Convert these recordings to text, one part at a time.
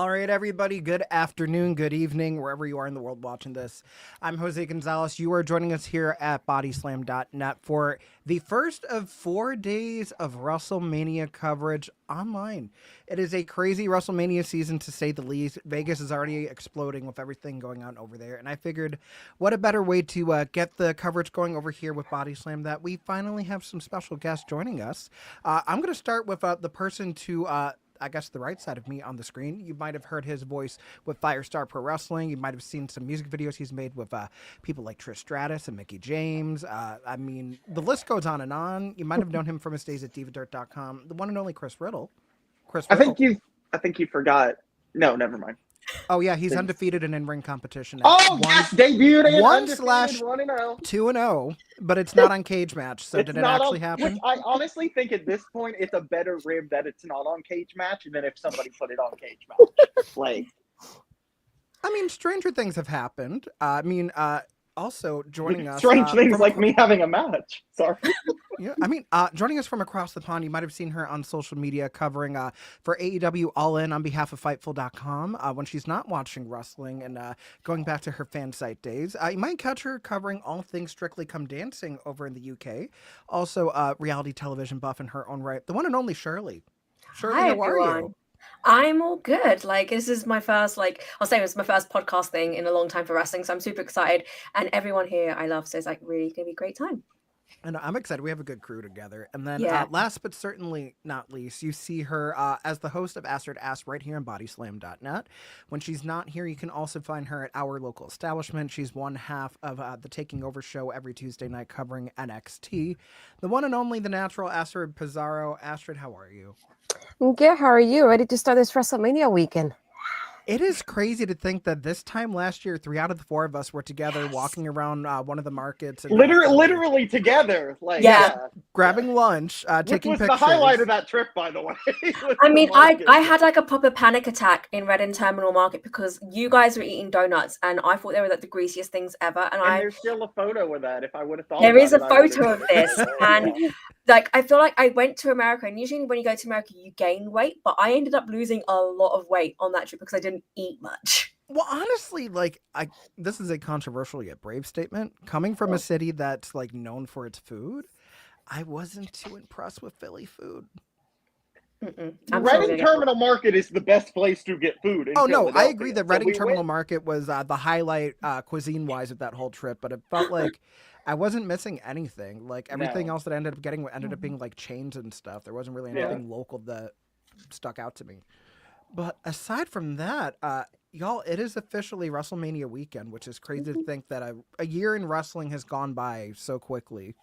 All right, everybody. Good afternoon, good evening, wherever you are in the world watching this. I'm Jose Gonzalez. You are joining us here at bodyslam.net for the first of 4 days of WrestleMania coverage online. It is a crazy WrestleMania season, to say the least. Vegas is already exploding with everything going on over there, and I figured what a better way to get the coverage going over here with Body Slam that we finally have some special guests joining us. I'm going to start with the person to I guess the right side of me on the screen. You might have heard his voice with Firestar Pro Wrestling. You might have seen some music videos he's made with people like Trish Stratus and Mickey James. I mean, the list goes on and on. You might have known him from his days at divadirt.com. The one and only Chris Riddle. I think you forgot. No, never mind. Oh yeah, he's undefeated in in-ring competition. Yes, debuted in undefeated 1/2. 2-0, but it's not on Cage Match. So did it actually happen? Which I honestly think at this point it's a better rib that it's not on Cage Match than if somebody put it on Cage Match. I mean, stranger things have happened. Also joining us, strange things like me having a match. Sorry. Yeah, I mean, joining us from across the pond, you might have seen her on social media covering for AEW All In on behalf of Fightful.com when she's not watching wrestling and going back to her fan site days. You might catch her covering all things Strictly Come Dancing over in the UK. Also, reality television buff in her own right. The one and only Shirley. Shirley, Hi, how everyone. are you? I'm all good. This is my first, I'll say it's my first podcast thing in a long time for wrestling, so I'm super excited. And everyone here I love, so it's really gonna be a great time. And I'm excited. We have a good crew together. And then last but certainly not least, you see her as the host of Ask Her to Ask right here on bodyslam.net. When she's not here, you can also find her at our local establishment. She's one half of the Taking Over show every Tuesday night covering NXT. The one and only, the natural Astrid Pizarro. Astrid, how are you? Good. How are you? Ready to start this WrestleMania weekend? It is crazy to think that this time last year, 3 out of the 4 of us were together walking around one of the markets. And literally together. Grabbing lunch, taking pictures. Which was the highlight of that trip, by the way. I mean, I had a proper panic attack in Reading Terminal Market because you guys were eating donuts and I thought they were the greasiest things ever. And there's still a photo of that if I would have thought there is a photo of this. And I feel like I went to America, and usually when you go to America, you gain weight, but I ended up losing a lot of weight on that trip because I didn't eat much. Well, honestly, this is a controversial yet brave statement. Coming from a city that's known for its food, I wasn't too impressed with Philly food. Reading Terminal Market is the best place to get food. No, I agree that Reading Terminal Market was the highlight cuisine-wise of that whole trip, but it felt like I wasn't missing anything. Everything else that I ended up getting ended up being chains and stuff. There wasn't really anything local that stuck out to me. But aside from that, y'all, it is officially WrestleMania weekend, which is crazy to think that a year in wrestling has gone by so quickly.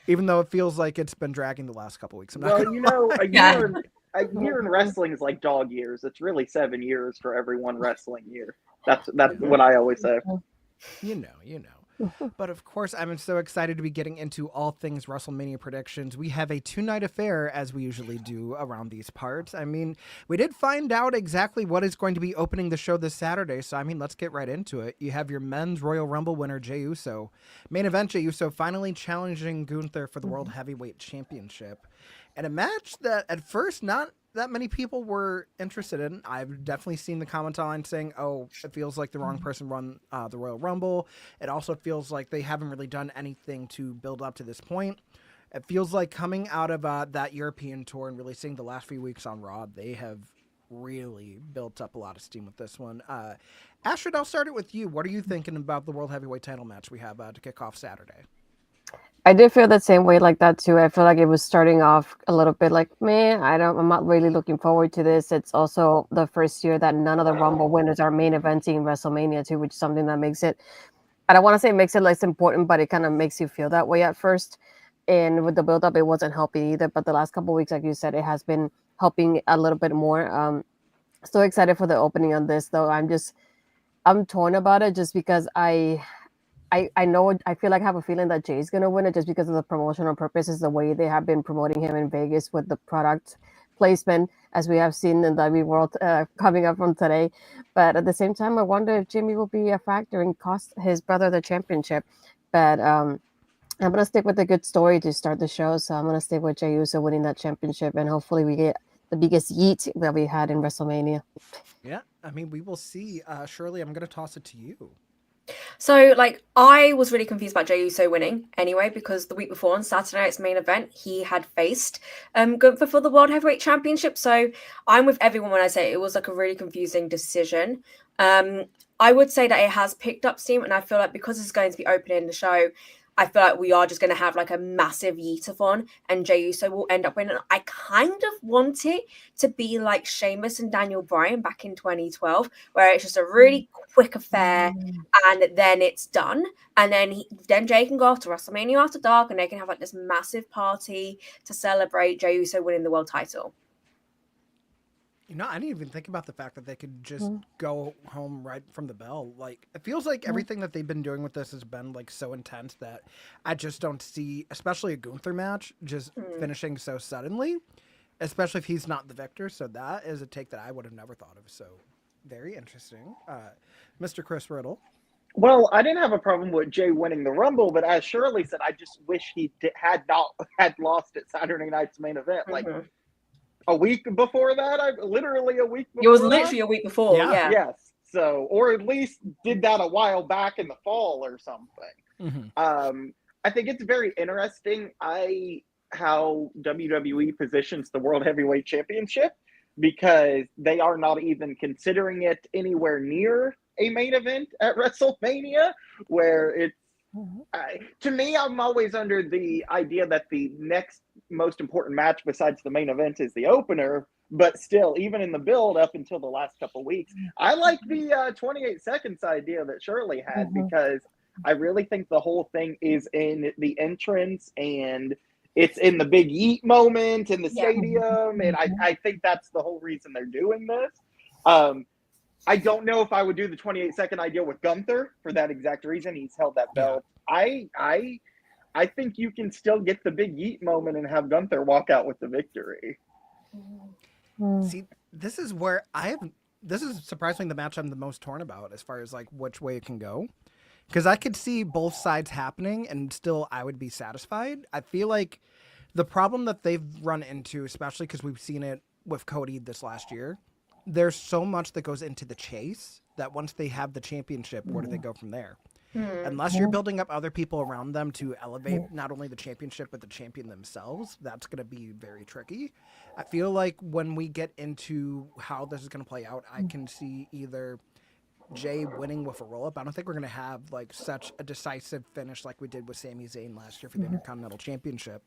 Even though it feels like it's been dragging the last couple weeks. A year in wrestling is like dog years. It's really 7 years for every one wrestling year. That's what I always say. You know. But of course, I'm so excited to be getting into all things WrestleMania predictions. We have a 2-night affair, as we usually do around these parts. I mean, we did find out exactly what is going to be opening the show this Saturday, so let's get right into it. You have your men's Royal Rumble winner, Jey Uso. Main event, Jey Uso finally challenging Gunther for the World Heavyweight Championship. And a match that at first not that many people were interested in. I've definitely seen the comments online saying, it feels like the wrong person won the Royal Rumble. It also feels like they haven't really done anything to build up to this point. It feels like coming out of that European tour and really seeing the last few weeks on Raw, they have really built up a lot of steam with this one. Astrid, I'll start it with you. What are you thinking about the World Heavyweight title match we have to kick off Saturday? I did feel the same way like that too. I feel like it was starting off a little bit I'm not really looking forward to this. It's also the first year that none of the Rumble winners are main eventing WrestleMania too, which is something that makes it, I don't want to say makes it less important, but it kind of makes you feel that way at first. And with the build up, it wasn't helping either. But the last couple of weeks, like you said, it has been helping a little bit more. So excited for the opening on this though. I'm torn about it just because I know, I feel like I have a feeling that Jay's going to win it just because of the promotional purposes, the way they have been promoting him in Vegas with the product placement, as we have seen in the WWE World coming up from today. But at the same time, I wonder if Jimmy will be a factor and cost his brother the championship. But I'm going to stick with a good story to start the show. So I'm going to stick with Jey Uso winning that championship. And hopefully we get the biggest yeet that we had in WrestleMania. Yeah, I mean, we will see. Shirley, I'm going to toss it to you. So, like, I was really confused about Jey Uso winning anyway, because the week before on Saturday night's main event, he had faced Gunther for the World Heavyweight Championship. So I'm with everyone when I say it was like a really confusing decision. I would say that it has picked up steam, and I feel like because it's going to be opening the show, I feel like we are just going to have like a massive yeetathon, and Jey Uso will end up winning. I kind of want it to be like Sheamus and Daniel Bryan back in 2012, where it's just a really quick affair, and then it's done. And then Jay can go off to WrestleMania After Dark, and they can have like this massive party to celebrate Jey Uso winning the world title. You know, I didn't even think about the fact that they could just go home right from the bell. Like, it feels like everything that they've been doing with this has been like so intense that I just don't see, especially a Gunther match, just finishing so suddenly, especially if he's not the victor. So that is a take that I would have never thought of. So very interesting. Mr. Chris Riddle. Well, I didn't have a problem with Jay winning the Rumble, but as Shirley said, I just wish he had lost at Saturday night's main event. Like a week before that, literally a week before. It was literally a week before, Yeah. Yes. So, or at least did that a while back in the fall or something. I think it's very interesting how WWE positions the World Heavyweight Championship, because they are not even considering it anywhere near a main event at WrestleMania, where it's to me, I'm always under the idea that the next most important match besides the main event is the opener. But still, even in the build up until the last couple of weeks, I like the 28 seconds idea that Shirley had, because I really think the whole thing is in the entrance, and it's in the big yeet moment in the stadium. And I think that's the whole reason they're doing this. I don't know if I would do the 28-second idea with Gunther for that exact reason. He's held that belt. I think you can still get the big yeet moment and have Gunther walk out with the victory. See, this is where this is surprisingly the match I'm the most torn about as far as like which way it can go. Because I could see both sides happening and still I would be satisfied. I feel like the problem that they've run into, especially because we've seen it with Cody this last year, there's so much that goes into the chase that once they have the championship, where do they go from there? Unless you're building up other people around them to elevate not only the championship, but the champion themselves, that's going to be very tricky. I feel like when we get into how this is going to play out, I can see either Jay winning with a roll-up. I don't think we're going to have like such a decisive finish like we did with Sami Zayn last year for the Intercontinental Championship.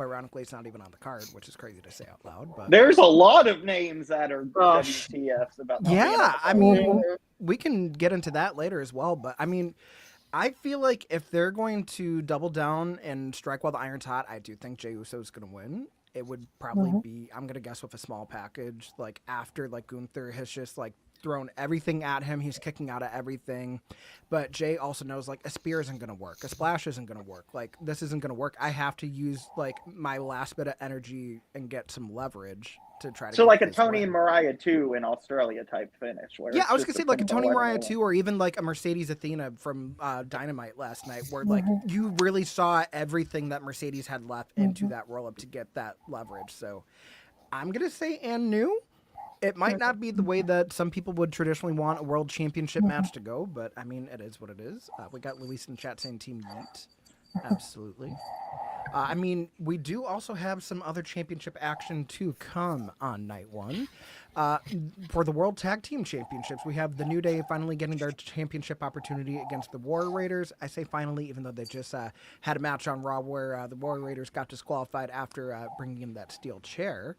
Ironically, it's not even on the card, which is crazy to say out loud. But there's a lot of names that are WTFs about. I mean, we can get into that later as well. But I mean, I feel like if they're going to double down and strike while the iron's hot, I do think Jey Uso is going to win. It would probably be, I'm going to guess, with a small package, like after like Gunther has just like thrown everything at him. He's kicking out of everything. But Jay also knows like a spear isn't going to work. A splash isn't going to work. Like this isn't going to work. I have to use like my last bit of energy and get some leverage to try to. So like a Tony and Mariah 2 in Australia type finish. Where I was going to say like a Tony Mariah 2 or even like a Mercedes Athena from Dynamite last night, where like you really saw everything that Mercedes had left into that roll up to get that leverage. So I'm going to say and new. It might not be the way that some people would traditionally want a world championship match to go, but I mean, it is what it is. We got Luis in chat saying Team Yeet. Absolutely. I mean, we do also have some other championship action to come on night one. For the World Tag Team Championships, we have the New Day finally getting their championship opportunity against the War Raiders. I say finally, even though they just had a match on Raw where the War Raiders got disqualified after bringing in that steel chair.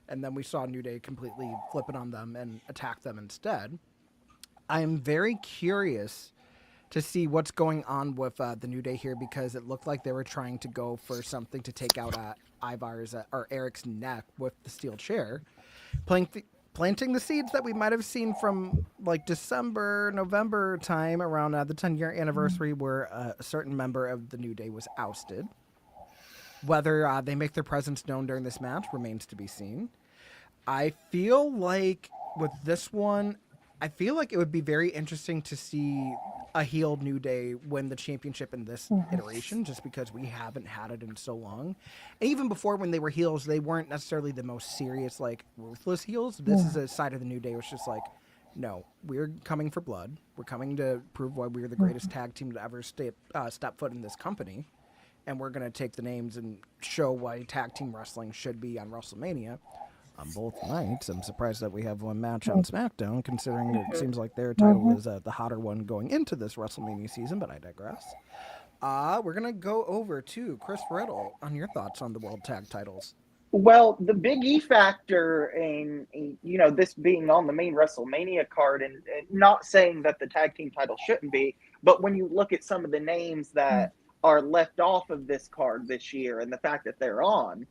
And then we saw New Day completely flip it on them and attack them instead. I am very curious to see what's going on with the New Day here, because it looked like they were trying to go for something to take out Ivar's or Eric's neck with the steel chair, planting the seeds that we might have seen from like December, November time around the 10-year anniversary where a certain member of the New Day was ousted. Whether they make their presence known during this match remains to be seen. I feel like with this one, I feel like it would be very interesting to see a heel New Day win the championship in this iteration, just because we haven't had it in so long. And even before, when they were heels, they weren't necessarily the most serious, like, ruthless heels. This is a side of the New Day which is just like, no, we're coming for blood. We're coming to prove why we're the greatest tag team to ever step foot in this company. And we're going to take the names and show why tag team wrestling should be on WrestleMania. On both nights. I'm surprised that we have one match on SmackDown, considering it seems like their title is the hotter one going into this WrestleMania season, but I digress. We're going to go over to Chris Riddle on your thoughts on the World Tag Titles. Well, the Big E factor in this being on the main WrestleMania card, and not saying that the tag team title shouldn't be, but when you look at some of the names that are left off of this card this year and the fact that they're on,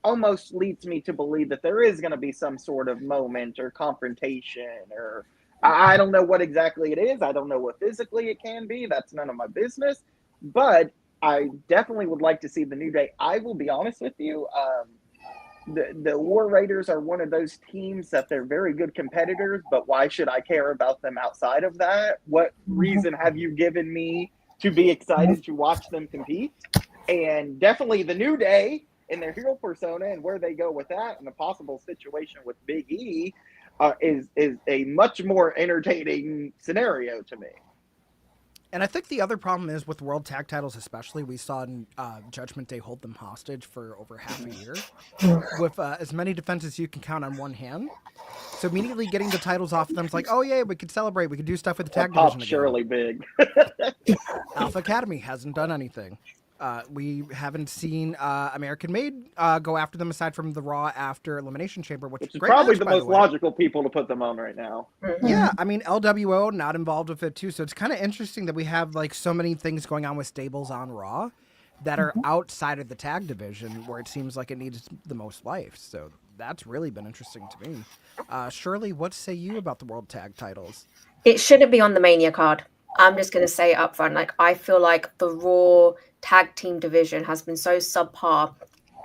almost leads me to believe that there is going to be some sort of moment or confrontation, or I don't know what exactly it is. I don't know what physically it can be. That's none of my business. But I definitely would like to see the New Day. I will be honest with you. The War Raiders are one of those teams that they're very good competitors, but why should I care about them outside of that? What reason have you given me to be excited to watch them compete? And definitely the New Day in their hero persona and where they go with that, and the possible situation with Big E is a much more entertaining scenario to me. And I think the other problem is with World Tag Titles, especially, we saw in Judgment Day hold them hostage for over half a year with as many defenses you can count on one hand. So immediately getting the titles off of them is like, oh yeah, we could celebrate. We could do stuff with the tag division again. Surely big. Alpha Academy hasn't done anything. We haven't seen American Made go after them aside from the Raw after Elimination Chamber, which is probably match, the most logical people to put them on right now. Yeah, I mean, LWO not involved with it too, so it's kind of interesting that we have like so many things going on with stables on Raw that are outside of the tag division where it seems like it needs the most life. So that's really been interesting to me. Shirley, what say you about the World Tag Titles? It shouldn't be on the Mania card. I'm just going to say it up front. Like, I feel like the Raw tag team division has been so subpar,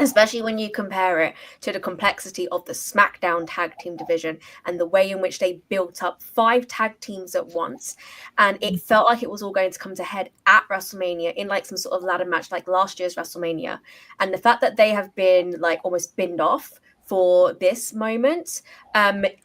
especially when you compare it to the complexity of the SmackDown tag team division and the way in which they built up 5 tag teams at once. And it felt like it was all going to come to head at WrestleMania in like some sort of ladder match, like last year's WrestleMania. And the fact that they have been like almost binned off for this moment,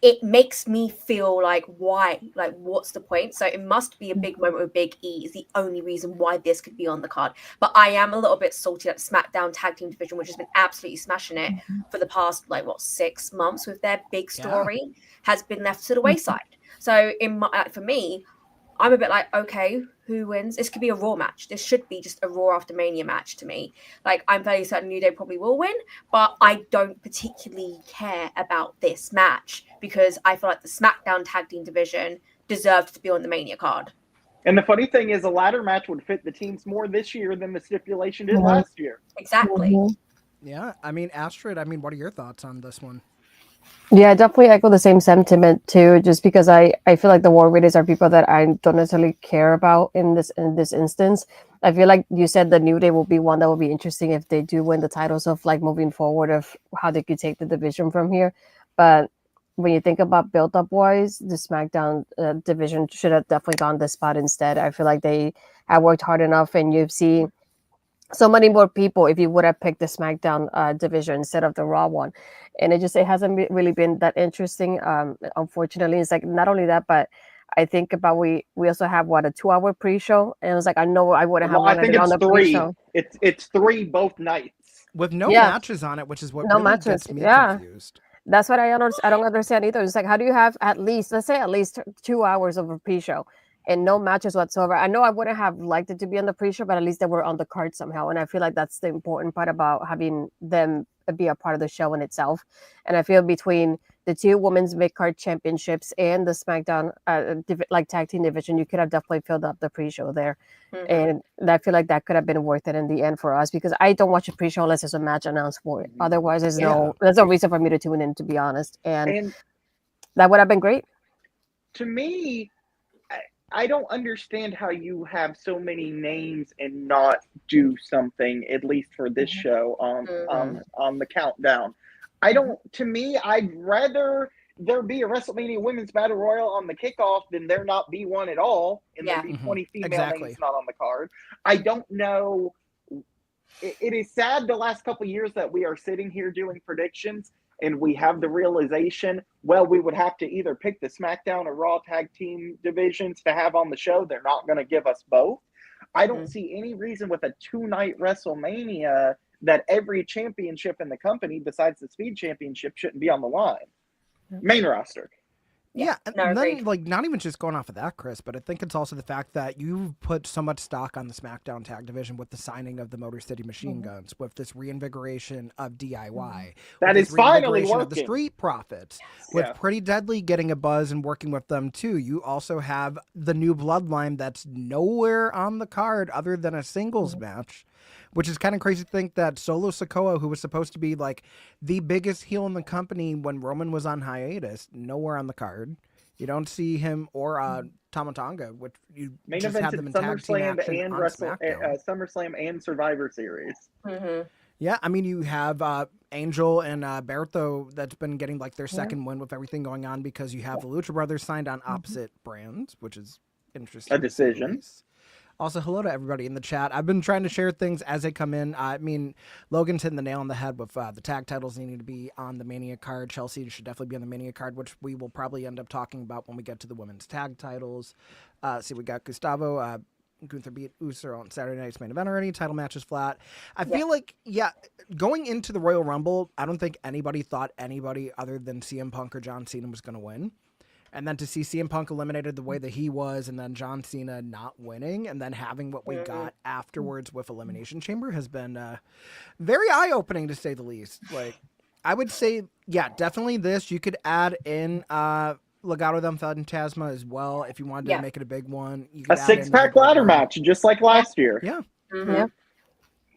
it makes me feel like, why? Like, what's the point? So it must be a big moment with Big E is the only reason why this could be on the card. But I am a little bit salty at the SmackDown tag team division, which has been absolutely smashing it for the past 6 months with their big story, has been left to the wayside. So for me, I'm a bit like, okay, who wins? This could be a Raw match. This should be just a Raw after Mania match to me. Like, I'm fairly certain New Day probably will win, but I don't particularly care about this match because I feel like the SmackDown tag team division deserved to be on the Mania card. And the funny thing is, a ladder match would fit the teams more this year than the stipulation did last year. Exactly. Yeah, I mean, Astrid, what are your thoughts on this one? Yeah, I definitely echo the same sentiment too, just because I feel like the War Raiders are people that I don't necessarily care about in this instance. I feel like you said the New Day will be one that will be interesting if they do win the titles of like moving forward of how they could take the division from here. But when you think about build-up wise, the SmackDown division should have definitely gone this spot instead. I feel like they have worked hard enough, and you've seen so many more people if you would have picked the SmackDown division instead of the Raw one. And it hasn't really been that interesting. Unfortunately, it's like not only that, but I think about we also have a 2-hour pre-show, and it was like I know I wouldn't have wanted it on the pre-show. It's 3 both nights with no matches on it, which is what really gets me confused. That's what I don't understand either. It's like, how do you have at least 2 hours of a pre-show and no matches whatsoever? I know I wouldn't have liked it to be on the pre-show, but at least they were on the card somehow. And I feel like that's the important part about having them be a part of the show in itself. And I feel between the 2 women's mid-card championships and the SmackDown tag team division, you could have definitely filled up the pre-show there. And I feel like that could have been worth it in the end for us, because I don't watch a pre-show unless there's a match announced for it. Otherwise, there's no reason for me to tune in, to be honest. And that would have been great. To me, I don't understand how you have so many names and not do something, at least for this show on the countdown. To me, I'd rather there be a WrestleMania Women's Battle Royal on the kickoff than there not be one at all, and there be 20 female names not on the card. I don't know. It is sad the last couple of years that we are sitting here doing predictions and we have the realization, well, we would have to either pick the SmackDown or Raw tag team divisions to have on the show. They're not going to give us both. I don't see any reason with a 2-night WrestleMania that every championship in the company besides the Speed Championship shouldn't be on the line. Main roster. Yeah, and then like not even just going off of that, Chris, but I think it's also the fact that you've put so much stock on the SmackDown tag division with the signing of the Motor City Machine Guns, with this reinvigoration of DIY, that is finally working. Of the Street Profits, with Pretty Deadly getting a buzz and working with them too. You also have the new Bloodline that's nowhere on the card other than a singles match. Which is kind of crazy to think that Solo Sikoa, who was supposed to be like the biggest heel in the company when Roman was on hiatus, nowhere on the card. You don't see him or Tama Tonga, which you main just have them in tag team action and on SummerSlam and Survivor Series. Yeah, I mean, you have Angel and Berto that's been getting like their second win with everything going on because you have the Lucha Brothers signed on opposite brands, which is interesting. A decision. Also, hello to everybody in the chat. I've been trying to share things as they come in. I mean, Logan's hitting the nail on the head with the tag titles needing to be on the Mania card. Chelsea should definitely be on the Mania card, which we will probably end up talking about when we get to the women's tag titles. See, we got Gustavo. Gunther beat Uso on Saturday night's main event already. Title match is flat. I feel like, going into the Royal Rumble, I don't think anybody thought anybody other than CM Punk or John Cena was going to win. And then to see CM Punk eliminated the way that he was, and then John Cena not winning, and then having what we got afterwards with Elimination Chamber has been very eye-opening, to say the least. Like, I would say, definitely this. You could add in Legado del Fantasma as well if you wanted to make it a big one. You could a 6-pack ladder match, just like last year. Yeah.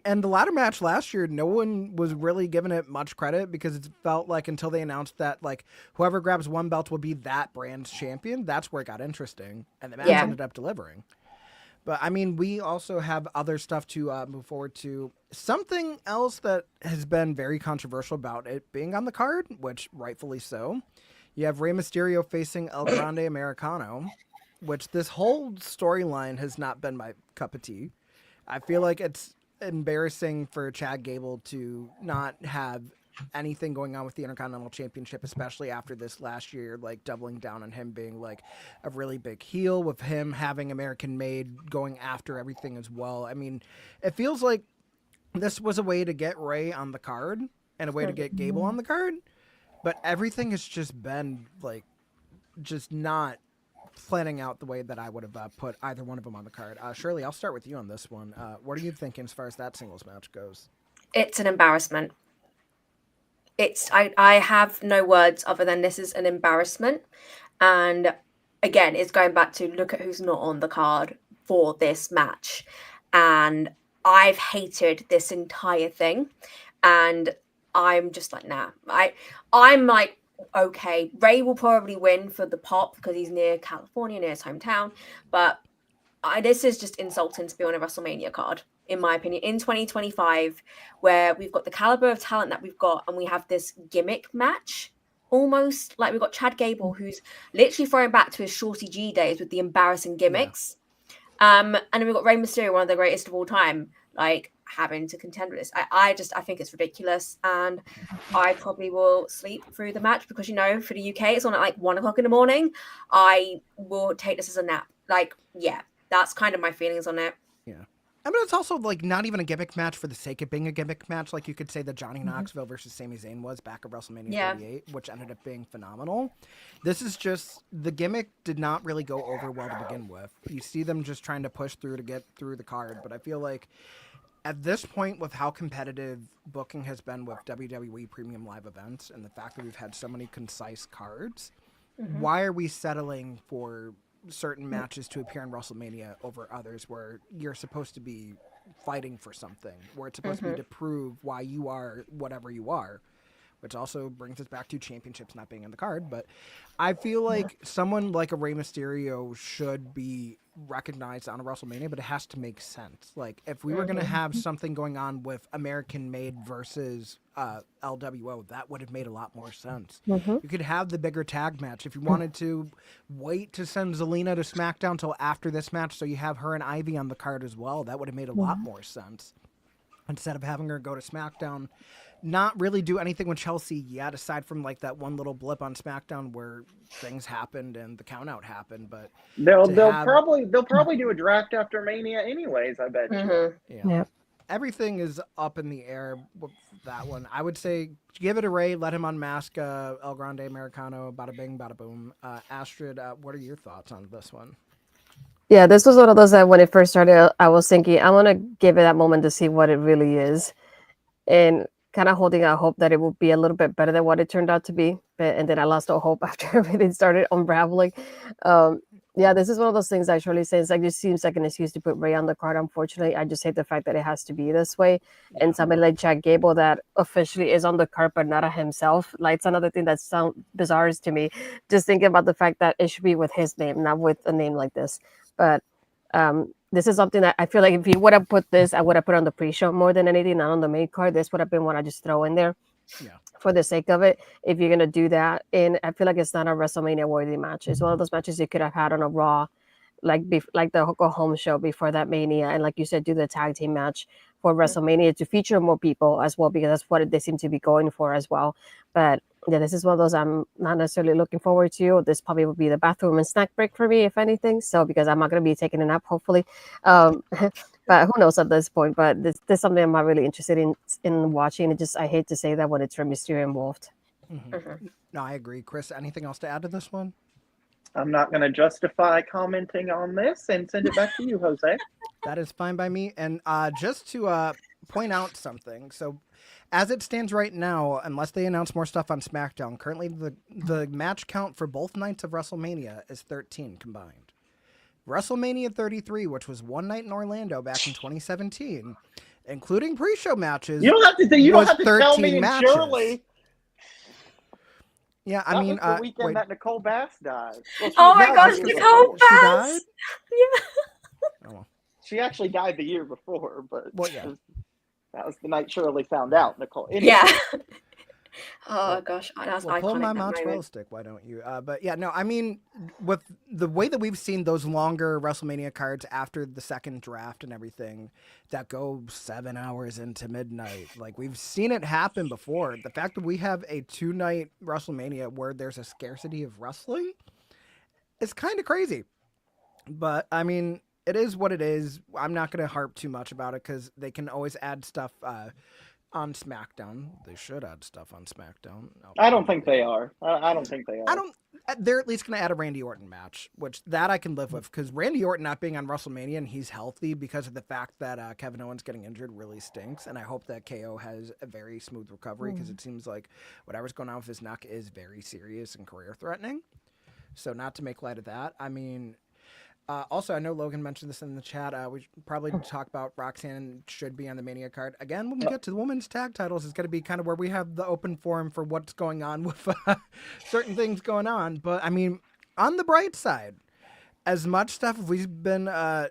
And the ladder match last year, no one was really giving it much credit because it felt like until they announced that like whoever grabs one belt will be that brand's champion, that's where it got interesting. And the match ended up delivering. But I mean, we also have other stuff to move forward to. Something else that has been very controversial about it being on the card, which rightfully so. You have Rey Mysterio facing El Grande Americano, which this whole storyline has not been my cup of tea. I feel like it's embarrassing for Chad Gable to not have anything going on with the Intercontinental Championship, especially after this last year, like doubling down on him being like a really big heel, with him having American Made going after everything as well. I mean, it feels like this was a way to get Rey on the card and a way to get Gable on the card, but everything has just been like just not planning out the way that I would have put either one of them on the card. Shirley, I'll start with you on this one. What are you thinking as far as that singles match goes? It's an embarrassment. I have no words other than this is an embarrassment. And again, it's going back to look at who's not on the card for this match. And I've hated this entire thing. And I'm just like, nah. I'm like, okay, Rey will probably win for the pop because he's near California, near his hometown. But this is just insulting to be on a WrestleMania card, in my opinion, in 2025, where we've got the caliber of talent that we've got, and we have this gimmick match. Almost like we've got Chad Gable, who's literally throwing back to his Shorty G days with the embarrassing gimmicks. And then we've got Rey Mysterio, one of the greatest of all time, like having to contend with this. I think it's ridiculous, and I probably will sleep through the match because, you know, for the UK it's on at like 1:00 in the morning. I will take this as a nap. Like, that's kind of my feelings on it. I mean, it's also like not even a gimmick match for the sake of being a gimmick match. Like you could say that Johnny Knoxville versus Sami Zayn was back at WrestleMania 38, which ended up being phenomenal. This is just, the gimmick did not really go over well to begin with. You see them just trying to push through to get through the card, but I feel like at this point, with how competitive booking has been with WWE premium live events and the fact that we've had so many concise cards, why are we settling for certain matches to appear in WrestleMania over others where you're supposed to be fighting for something, where it's supposed to be to prove why you are whatever you are? which also brings us back to championships not being in the card. But I feel like someone like a Rey Mysterio should be recognized on a WrestleMania, but it has to make sense. Like if we were going to have something going on with American Made versus LWO, that would have made a lot more sense. You could have the bigger tag match if you wanted to wait to send Zelina to SmackDown till after this match, so you have her and Ivy on the card as well. That would have made a lot more sense instead of having her go to SmackDown. Not really do anything with Chelsea yet, aside from like that one little blip on SmackDown where things happened and the count out happened. But they'll probably do a draft after Mania anyways, I bet you. Yeah. Everything is up in the air with that one. I would say give it a Ray, let him unmask El Grande Americano, bada bing, bada boom. Astrid, what are your thoughts on this one? Yeah, this was one of those that when it first started, I was thinking, I want to give it that moment to see what it really is. And kind of holding out hope that it would be a little bit better than what it turned out to be. And then I lost all hope after everything started unraveling. Yeah, this is one of those things I surely say. It's like, this seems like an excuse to put Ray on the card. Unfortunately, I just hate the fact that it has to be this way. Yeah. And somebody like Jack Gable that officially is on the card, but not himself. Like, it's another thing that sounds bizarre to me. Just thinking about the fact that it should be with his name, not with a name like this. But this is something that I feel like if you would have put this, I would have put on the pre-show more than anything, not on the main card. This would have been what I just throw in there. Yeah. For the sake of it, if you're gonna do that, and I feel like it's not a WrestleMania worthy match. It's one of those matches you could have had on a Raw, like the go home show before that Mania, and like you said, do the tag team match for WrestleMania to feature more people as well, because that's what they seem to be going for as well. But yeah, this is one of those I'm not necessarily looking forward to. This probably will be the bathroom and snack break for me, if anything. So because I'm not going to be taking a nap, hopefully. But who knows at this point? But this is something I'm not really interested in watching. It just, I hate to say that when it's Rey Mysterio involved. No, I agree. Chris, anything else to add to this one? I'm not going to justify commenting on this and send it back to you, Jose. That is fine by me. And just to point out something, so as it stands right now, unless they announce more stuff on SmackDown, currently the match count for both nights of WrestleMania is 13 combined. WrestleMania 33, which was one night in Orlando back in 2017, including pre-show matches. You don't have to tell me matches. Surely. Yeah, I mean, the weekend that Nicole Bass died. Well, oh my gosh, Nicole Bass! Yeah. Oh. She actually died the year before, but yeah. That was the night Shirley found out, Nicole. Anyway. Yeah. Oh gosh, that's iconic. Pull my mozzarella stick, why don't you? But yeah, no, I mean, with the way that we've seen those longer WrestleMania cards after the second draft and everything that go 7 hours into midnight, like we've seen it happen before. The fact that we have a 2-night WrestleMania where there's a scarcity of wrestling is kind of crazy. But I mean, it is what it is. I'm not going to harp too much about it because they can always add stuff on SmackDown. They should add stuff on SmackDown. I don't think they are. I don't think they are. They're at least going to add a Randy Orton match, which that I can live with, because Randy Orton not being on WrestleMania and he's healthy because of the fact that Kevin Owens getting injured really stinks. And I hope that KO has a very smooth recovery, because it seems like whatever's going on with his neck is very serious and career threatening. So not to make light of that. I mean, also, I know Logan mentioned this in the chat. We should probably talk about Roxanne should be on the Mania card. Again, when we get to the women's tag titles, it's going to be kind of where we have the open forum for what's going on with certain things going on. But, I mean, on the bright side, as much stuff we've been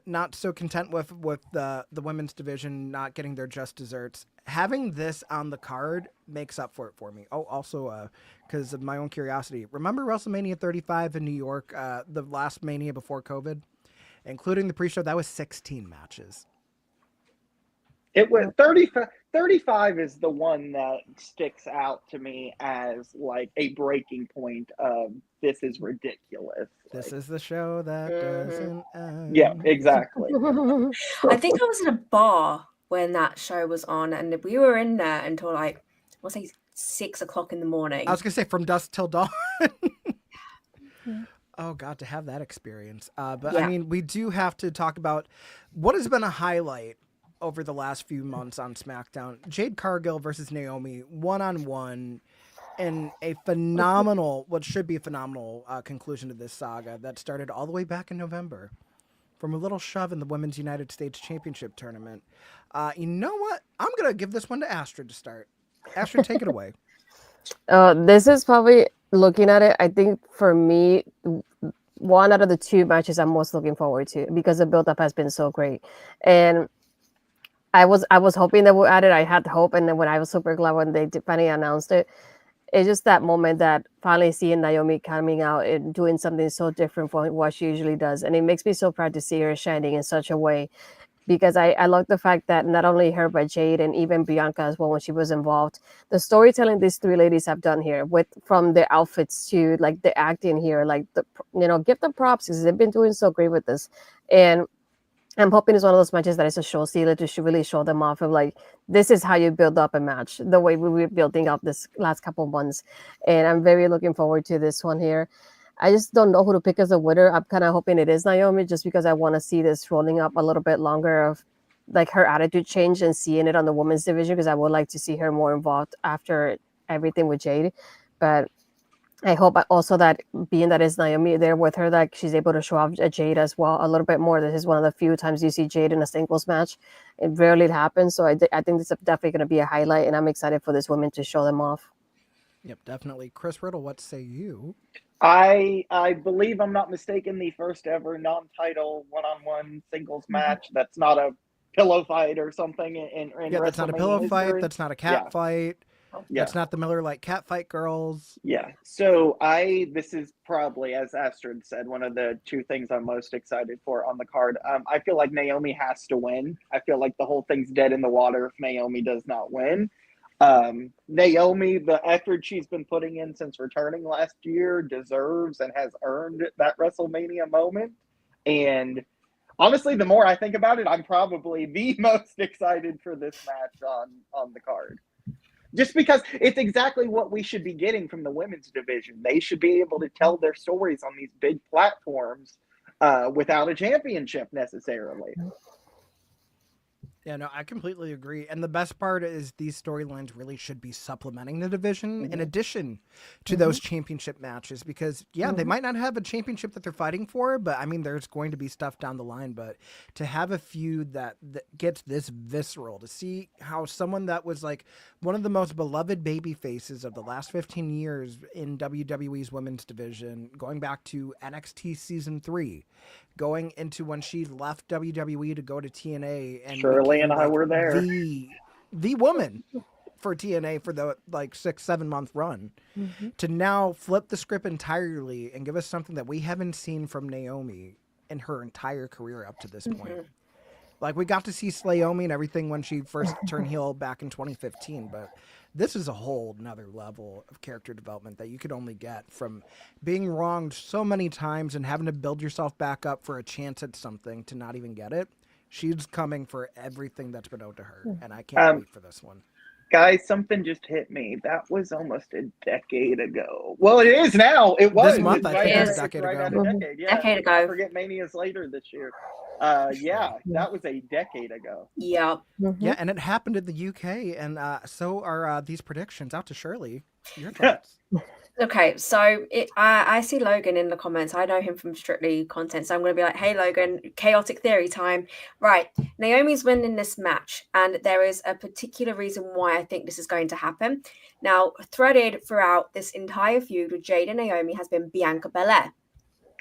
not so content with the women's division not getting their just desserts, having this on the card makes up for it for me. Oh, also, because of my own curiosity, remember WrestleMania 35 in New York, the last Mania before COVID, including the pre-show? That was 16 matches. It was 35 is the one that sticks out to me as like a breaking point of this is ridiculous. This is the show that doesn't end. Yeah, exactly. I think I was in a bar when that show was on, and we were in there until like, I'll say 6 o'clock in the morning. I was gonna say from dusk till dawn. Oh God, to have that experience. But yeah. I mean, we do have to talk about what has been a highlight over the last few months on SmackDown. Jade Cargill versus Naomi, 1-on-1, and a phenomenal, what should be a phenomenal conclusion to this saga that started all the way back in November from a little shove in the Women's United States Championship tournament. You know what? I'm going to give this one to Astrid to start. Astrid, take it away. This is probably looking at it. I think for me, one out of the two matches I'm most looking forward to because the build up has been so great, and I was hoping they would add it. I had hope, and then when I was super glad when they finally announced it. It's just that moment that finally seeing Naomi coming out and doing something so different from what she usually does, and it makes me so proud to see her shining in such a way because I love the fact that not only her but Jade and even Bianca as well when she was involved. The storytelling these three ladies have done here, with from their outfits to like the acting here, like give them props because they've been doing so great with this, and I'm hoping it's one of those matches that is a show stealer to really show them off of like this is how you build up a match the way we were building up this last couple months, and I'm very looking forward to this one here. I just don't know who to pick as a winner. I'm kind of hoping it is Naomi just because I want to see this rolling up a little bit longer of like her attitude change and seeing it on the women's division because I would like to see her more involved after everything with Jade, but I hope also that being that is Naomi there with her, that she's able to show off Jade as well a little bit more. This is one of the few times you see Jade in a singles match. It rarely happens, so I think this is definitely going to be a highlight, and I'm excited for this woman to show them off. Yep, definitely. Chris Riddle, what say you? I believe I'm not mistaken. The first ever non-title one-on-one singles match. That's not a pillow fight or something in Yeah, that's not a WrestleMania pillow history. fight. That's not a cat Yeah, fight. yeah. That's not the Miller Lite cat fight girls. Yeah. So this is probably, as Astrid said, one of the two things I'm most excited for on the card. I feel like Naomi has to win. I feel like the whole thing's dead in the water if Naomi does not win. Naomi, the effort she's been putting in since returning last year, deserves and has earned that WrestleMania moment. And honestly, the more I think about it, I'm probably the most excited for this match on the card. Just because it's exactly what we should be getting from the women's division. They should be able to tell their stories on these big platforms without a championship necessarily. Yeah, no, I completely agree. And the best part is these storylines really should be supplementing the division in addition to those championship matches because, yeah, they might not have a championship that they're fighting for, but I mean, there's going to be stuff down the line. But to have a feud that gets this visceral, to see how someone that was like one of the most beloved baby faces of the last 15 years in WWE's women's division, going back to NXT season 3, going into when she left WWE to go to TNA and Shirley and I like were there. the woman for TNA for the like 6-7 month run to now flip the script entirely and give us something that we haven't seen from Naomi in her entire career up to this point. Like we got to see Slayomi and everything when she first turned heel back in 2015, but this is a whole nother level of character development that you could only get from being wronged so many times and having to build yourself back up for a chance at something to not even get it. She's coming for everything that's been owed to her, and I can't wait for this one. Guys, something just hit me. That was almost a decade ago. Well, it is now. It was. This month, I think it's a decade right ago. at a decade. Yeah. Decade ago. Forget Mania's later this year. Yeah, that was a decade ago. Yeah. Yeah, and it happened in the UK, and so are these predictions. Out to Shirley. Your thoughts? Okay, so I see Logan in the comments. I know him from Strictly content, so I'm going to be like, hey, Logan, chaotic theory time. Right, Naomi's winning this match, and there is a particular reason why I think this is going to happen. Now, threaded throughout this entire feud with Jade and Naomi has been Bianca Belair.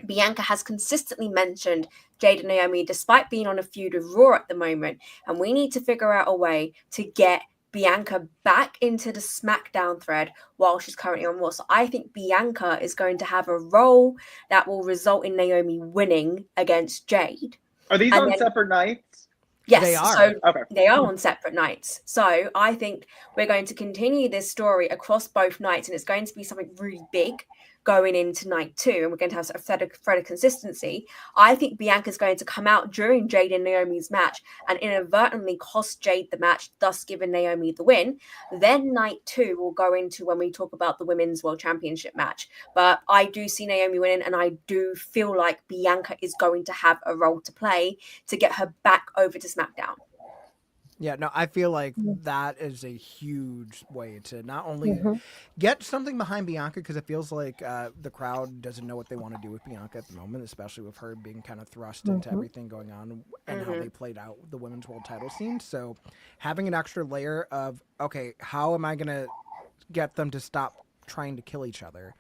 Bianca has consistently mentioned Jade and Naomi despite being on a feud with Raw at the moment, and we need to figure out a way to get Bianca back into the SmackDown thread while she's currently on Raw. So I think Bianca is going to have a role that will result in Naomi winning against Jade. Are these on separate nights? Yes, they are. So okay. They are on separate nights. So I think we're going to continue this story across both nights, and it's going to be something really big going into night 2, and we're going to have a thread of consistency. I think Bianca's going to come out during Jade and Naomi's match and inadvertently cost Jade the match, thus giving Naomi the win. Then night 2 will go into when we talk about the Women's World Championship match. But I do see Naomi winning, and I do feel like Bianca is going to have a role to play to get her back over to SmackDown. Yeah, no, I feel like that is a huge way to not only get something behind Bianca, because it feels like the crowd doesn't know what they want to do with Bianca at the moment, especially with her being kind of thrust into everything going on and how they played out the women's world title scene. So having an extra layer of, okay, how am I going to get them to stop trying to kill each other.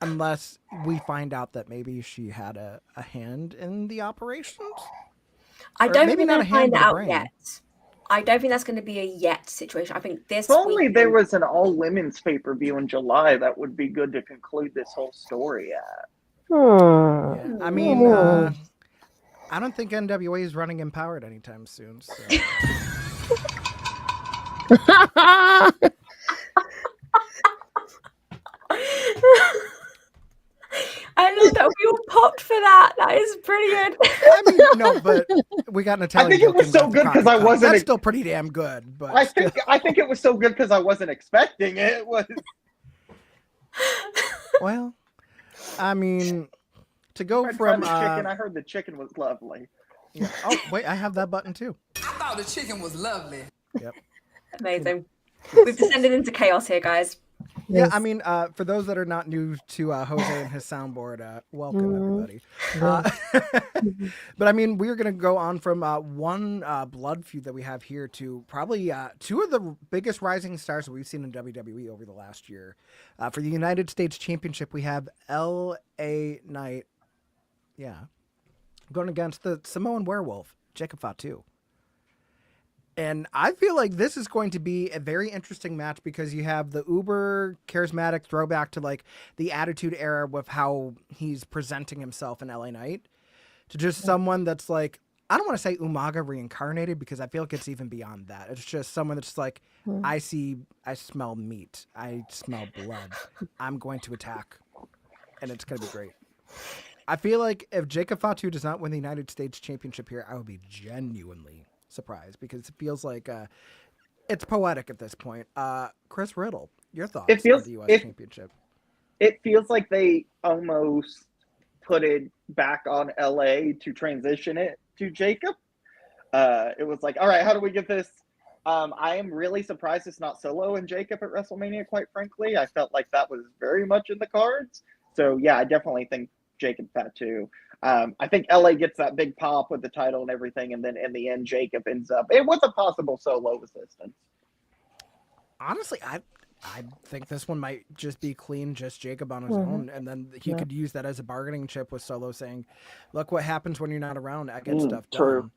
Unless we find out that maybe she had a hand in the operations. I Or don't maybe think not we're a going to hand, find but it a out brain. yet. I don't think that's going to be a yet situation. I think this If only week there was an all women's pay-per-view in July, that would be good to conclude this whole story at. Yeah, I mean, I don't think NWA is running Empowered anytime soon. So. I love that we all popped for that. That is brilliant. I mean, no, but we got an Italian. I think it was so good because I wasn't. That's still pretty damn good. But I think it was so good because I wasn't expecting it. It was. Well, I mean, to go French from chicken, I heard the chicken was lovely. Yeah. Oh wait, I have that button too. I thought the chicken was lovely. Yep. Amazing. We've descended into chaos here, guys. Yeah, I mean, for those that are not new to Jose and his soundboard, welcome everybody. But I mean, we're going to go on from one blood feud that we have here to probably two of the biggest rising stars that we've seen in WWE over the last year. For the United States Championship, we have L.A. Knight, going against the Samoan Werewolf, Jacob Fatu. And I feel like this is going to be a very interesting match because you have the uber charismatic throwback to like the Attitude Era with how he's presenting himself in LA Knight to just someone that's like, I don't want to say Umaga reincarnated because I feel like it's even beyond that. It's just someone that's like, I smell meat. I smell blood. I'm going to attack. And it's going to be great. I feel like if Jacob Fatu does not win the United States Championship here, I would be genuinely surprised because it feels like it's poetic at this point. Chris Riddle, your thoughts on the U.S. Championship? It feels like they almost put it back on LA to transition it to Jacob. It was like, all right, how do we get this? I am really surprised it's not Solo and Jacob at WrestleMania, quite frankly. I felt like that was very much in the cards. So, yeah, I definitely think Jacob Fatu. I think LA gets that big pop with the title and everything, and then in the end, Jacob ends up. It was a possible Solo resistance. Honestly, I think this one might just be clean, just Jacob on his own, and then he could use that as a bargaining chip with Solo, saying, "Look what happens when you're not around. I get stuff done."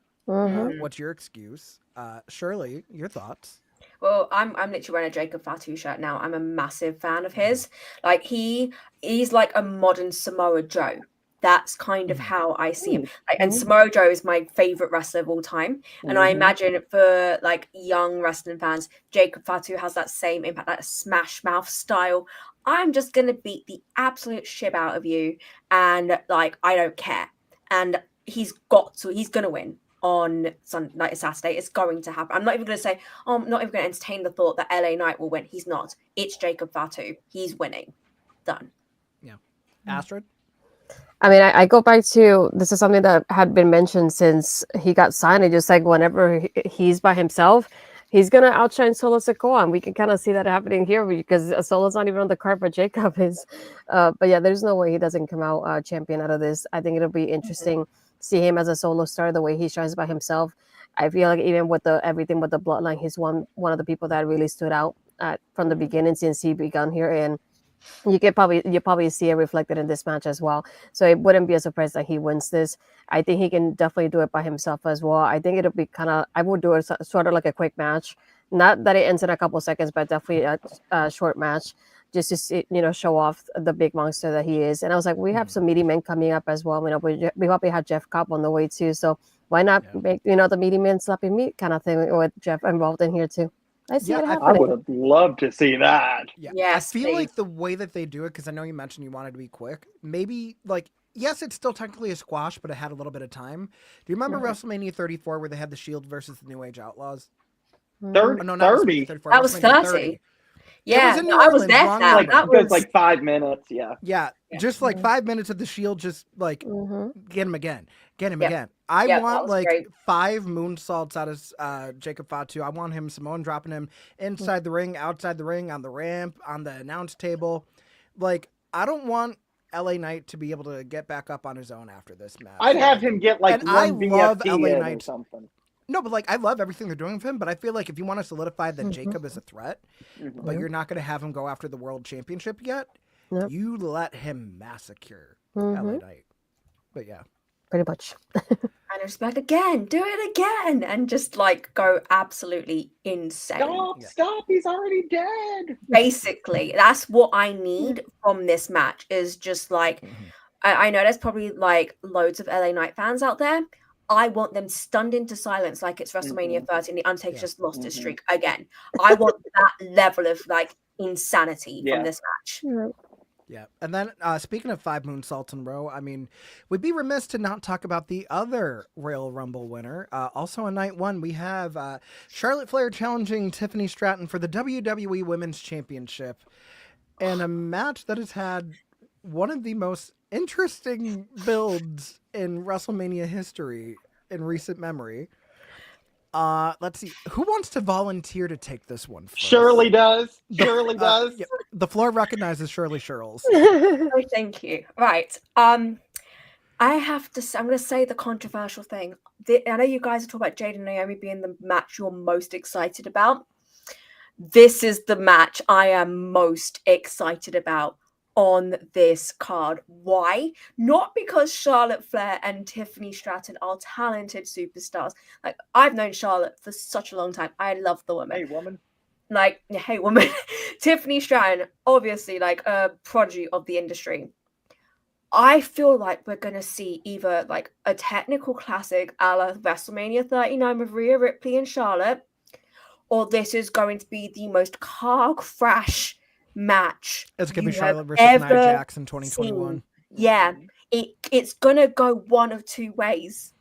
What's your excuse, Shirley? Your thoughts? Well, I'm literally wearing a Jacob Fatu shirt now. I'm a massive fan of his. Like he's like a modern Samoa Joe. That's kind of how I see him. Like, and Samoa Joe is my favorite wrestler of all time. And I imagine for like young wrestling fans, Jacob Fatu has that same impact, that smash mouth style. I'm just gonna beat the absolute shit out of you, and like I don't care. And he's gonna win on Sunday, Saturday. It's going to happen. I'm not even going to say, I'm not even going to entertain the thought that LA Knight will win. He's not. It's Jacob Fatu. He's winning. Done. Yeah. Astrid? I mean, I go back to, this is something that had been mentioned since he got signed. And just like whenever he's by himself, he's going to outshine Solo Sikoa. And we can kind of see that happening here because Solo's not even on the card, but Jacob is. But yeah, there's no way he doesn't come out champion out of this. I think it'll be interesting to see him as a solo star, the way he shines by himself. I feel like even with everything with the bloodline, he's one of the people that really stood out from the beginning since he began here. And you probably see it reflected in this match as well. So it wouldn't be a surprise that he wins this. I think he can definitely do it by himself as well. I think it'll be I would do it sort of like a quick match. Not that it ends in a couple seconds, but definitely a short match just to see, show off the big monster that he is. And I was like, we have some meaty men coming up as well. We probably have Jeff Cobb on the way too. So why not make, the meaty men slapping meat kind of thing with Jeff involved in here too. I see it happening. I would have loved to see that. Yeah. Yes, I feel like the way that they do it, because I know you mentioned you wanted to be quick, maybe like, yes, it's still technically a squash, but it had a little bit of time. Do you remember WrestleMania 34 where they had the Shield versus the New Age Outlaws? 30. Oh, no, not 30. 34, That was 30. Yeah, I was there for that. That was like 5 minutes. Yeah, just like 5 minutes of the Shield, just like get him again. I want like great. 5 moonsaults out of Jacob Fatu. I want him Samoan dropping him inside the ring, outside the ring, on the ramp, on the announce table. Like, I don't want LA Knight to be able to get back up on his own after this match. I'd have him get like and I one love BFT LA in Knight or something. No, but like I love everything they're doing with him, but I feel like if you want to solidify that Jacob is a threat, but you're not going to have him go after the world championship yet, you let him massacre LA Knight. But yeah. Pretty much. And just be like, again, do it again, and just like go absolutely insane. Stop, he's already dead. Basically, that's what I need from this match is just like, I know there's probably like loads of LA Knight fans out there. I want them stunned into silence like it's WrestleMania 30 and the Undertaker just lost his streak again. I want that level of like insanity from this match. Yeah. And then speaking of 5 moonsaults in a row, I mean, we'd be remiss to not talk about the other Royal Rumble winner. Also on night one, we have Charlotte Flair challenging Tiffany Stratton for the WWE Women's Championship in a match that has had one of the most interesting builds in WrestleMania history in recent memory. Let's see. Who wants to volunteer to take this one first? Shirley does. Shirley does. Yeah, the floor recognizes Shirley Shirls. Oh, thank you. Right. I have to. I'm going to say the controversial thing. I know you guys are talking about Jade and Naomi being the match you're most excited about. This is the match I am most excited about on this card. Why? Not because Charlotte Flair and Tiffany Stratton are talented superstars. Like, I've known Charlotte for such a long time. I love the woman. Hey, woman. Like, hey, woman. Tiffany Stratton, obviously, like a prodigy of the industry. I feel like we're going to see either like a technical classic a la WrestleMania 39 with Rhea Ripley and Charlotte, or this is going to be the most car crash match. It's going to be Charlotte versus Nia Jax in 2021. Yeah, it's going to go one of two ways.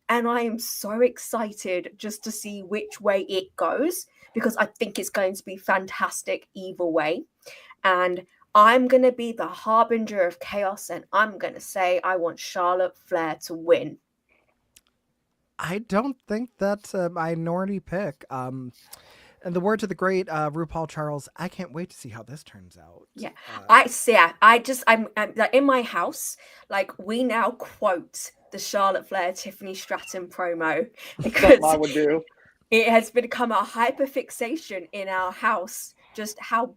And I am so excited just to see which way it goes, because I think it's going to be fantastic either way. And I'm going to be the harbinger of chaos, and I'm going to say I want Charlotte Flair to win. I don't think that's a minority pick. And the words of the great RuPaul Charles, I can't wait to see how this turns out. Yeah, I'm like in my house, like we now quote the Charlotte Flair Tiffany Stratton promo because I would do. It has become a hyperfixation in our house, just how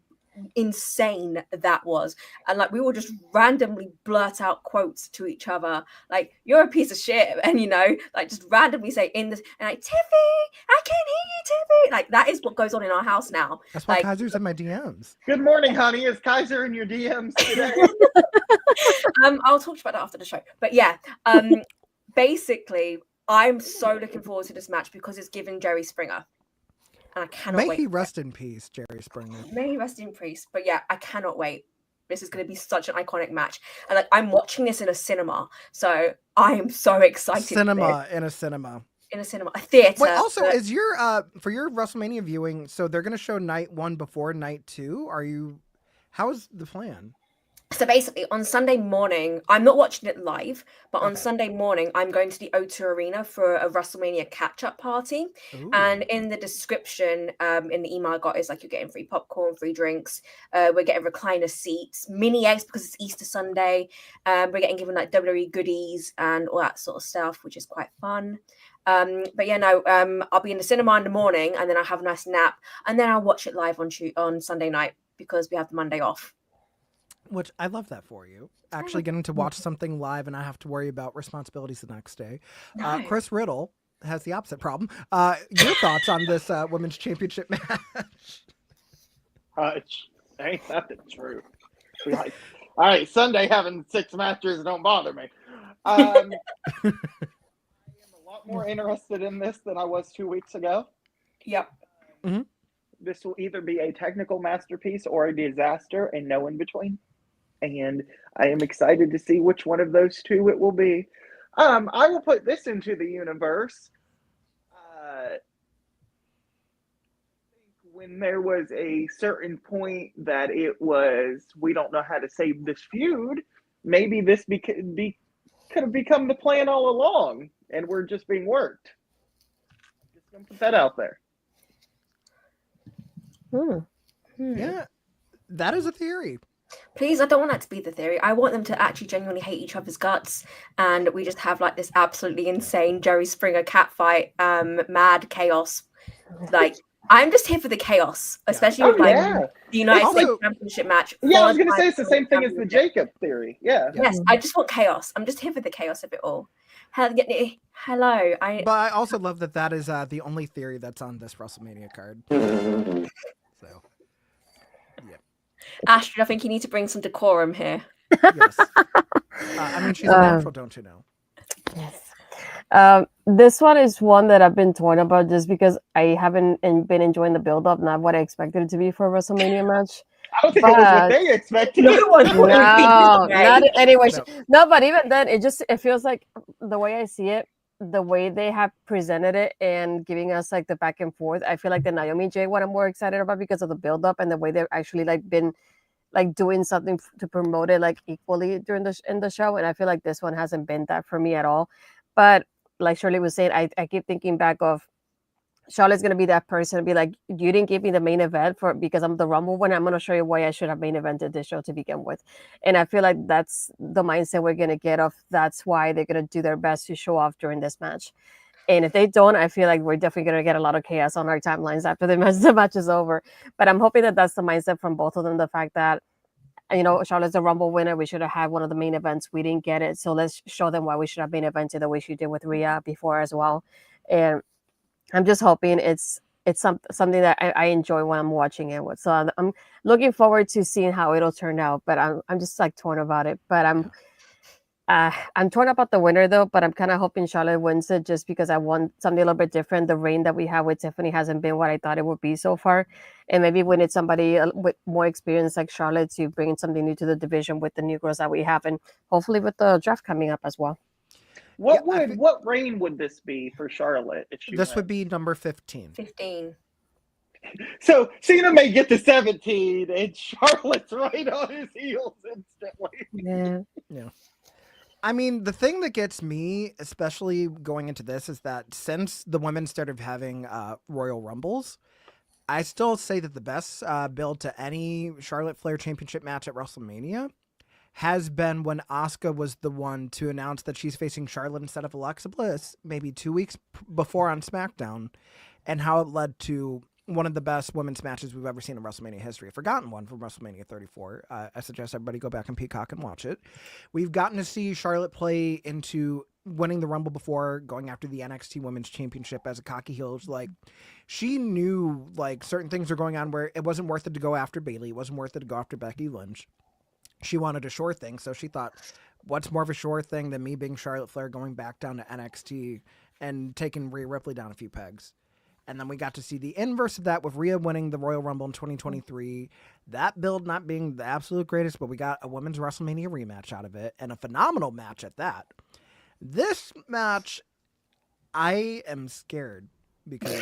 insane that was. And like we will just randomly blurt out quotes to each other like, you're a piece of shit, and like just randomly say in this, and like, Tiffy, I can't hear you, Tiffy. Like that is what goes on in our house now. That's why Kaiser's in my DMs. Good morning, honey. Is Kaiser in your DMs today? I'll talk about that after the show. But yeah, basically I'm so looking forward to this match because it's giving Jerry Springer. And I cannot wait. May he rest in peace, Jerry Springer. May he rest in peace. But yeah, I cannot wait. This is going to be such an iconic match. And like I'm watching this in a cinema. So I am so excited. In a theater. Wait, also, is your for your WrestleMania viewing, so they're going to show night 1 before night 2? How's the plan? So basically, on Sunday morning, I'm not watching it live, but on Sunday morning, I'm going to the O2 Arena for a WrestleMania catch-up party. Ooh. And in the description, in the email I got, is like you're getting free popcorn, free drinks. We're getting recliner seats, mini eggs because it's Easter Sunday. We're getting given like WWE goodies and all that sort of stuff, which is quite fun. But yeah, no, I'll be in the cinema in the morning, and then I'll have a nice nap, and then I'll watch it live on Sunday night because we have the Monday off. Which I love that for you. Actually getting to watch something live and I have to worry about responsibilities the next day. No. Chris Riddle has the opposite problem. Your thoughts on this women's championship match? Ain't nothing true. Like, all right, Sunday having 6 matches don't bother me. I am a lot more interested in this than I was 2 weeks ago. Yep. Mm-hmm. This will either be a technical masterpiece or a disaster and no in between. And I am excited to see which one of those two it will be. I will put this into the universe. When there was a certain point that it was, we don't know how to save this feud, maybe this could have become the plan all along, and we're just being worked. Just gonna put that out there. Yeah, that is a theory. Please, I don't want that to be the theory. I want them to actually genuinely hate each other's guts, and we just have like this absolutely insane Jerry Springer catfight, mad chaos. Like, I'm just here for the chaos, especially with like the United States Championship match. Yeah, I was going to say it's the same thing as the Jacob theory. Yeah. Yes, I just want chaos. I'm just here for the chaos of it all. Hello. But I also love that is the only theory that's on this WrestleMania card. So, yeah. Astrid, I think you need to bring some decorum here. Yes. I mean, she's a natural, don't you know? Yes. This one is one that I've been torn about just because I haven't been enjoying the build-up, not what I expected it to be for a WrestleMania match. I don't think it was what they expected. No, not anyway. No, but even then, it feels like the way I see it, the way they have presented it and giving us like the back and forth. I feel like the Naomi J one I'm more excited about because of the build-up and the way they've actually like been like doing something to promote it like equally during in the show. And I feel like this one hasn't been that for me at all. But like Shirley was saying, I keep thinking back of Charlotte's gonna be that person to be like, you didn't give me the main event because I'm the Rumble winner. I'm gonna show you why I should have main evented this show to begin with. And I feel like that's the mindset we're gonna get of. That's why they're gonna do their best to show off during this match. And if they don't, I feel like we're definitely gonna get a lot of chaos on our timelines after the match is over. But I'm hoping that that's the mindset from both of them. The fact that Charlotte's the Rumble winner. We should have had one of the main events. We didn't get it, so let's show them why we should have main evented the way she did with Rhea before as well. And I'm just hoping it's something that I enjoy when I'm watching it. So I'm looking forward to seeing how it'll turn out. But I'm just like torn about it. But I'm torn about the winner though. But I'm kind of hoping Charlotte wins it just because I want something a little bit different. The reign that we have with Tiffany hasn't been what I thought it would be so far, and maybe we need somebody with more experience like Charlotte to bring in something new to the division with the new girls that we have, and hopefully with the draft coming up as well. What reign would this be for Charlotte? This would be number 15. 15. So Cena may get to 17, and Charlotte's right on his heels instantly. Yeah. I mean, the thing that gets me, especially going into this, is that since the women started having Royal Rumbles, I still say that the best build to any Charlotte Flair championship match at WrestleMania has been when Asuka was the one to announce that she's facing Charlotte instead of Alexa Bliss maybe 2 weeks before on SmackDown, and how it led to one of the best women's matches we've ever seen in WrestleMania history. A forgotten one from WrestleMania 34. I suggest everybody go back and Peacock and watch it. We've gotten to see Charlotte play into winning the Rumble before, going after the NXT Women's Championship as a cocky heel. Like, she knew like certain things were going on where it wasn't worth it to go after Bayley. It wasn't worth it to go after Becky Lynch. She wanted a sure thing, so she thought, what's more of a sure thing than me being Charlotte Flair going back down to NXT and taking Rhea Ripley down a few pegs? And then we got to see the inverse of that with Rhea winning the Royal Rumble in 2023. That build not being the absolute greatest, but we got a women's WrestleMania rematch out of it, and a phenomenal match at that. This match, I am scared because...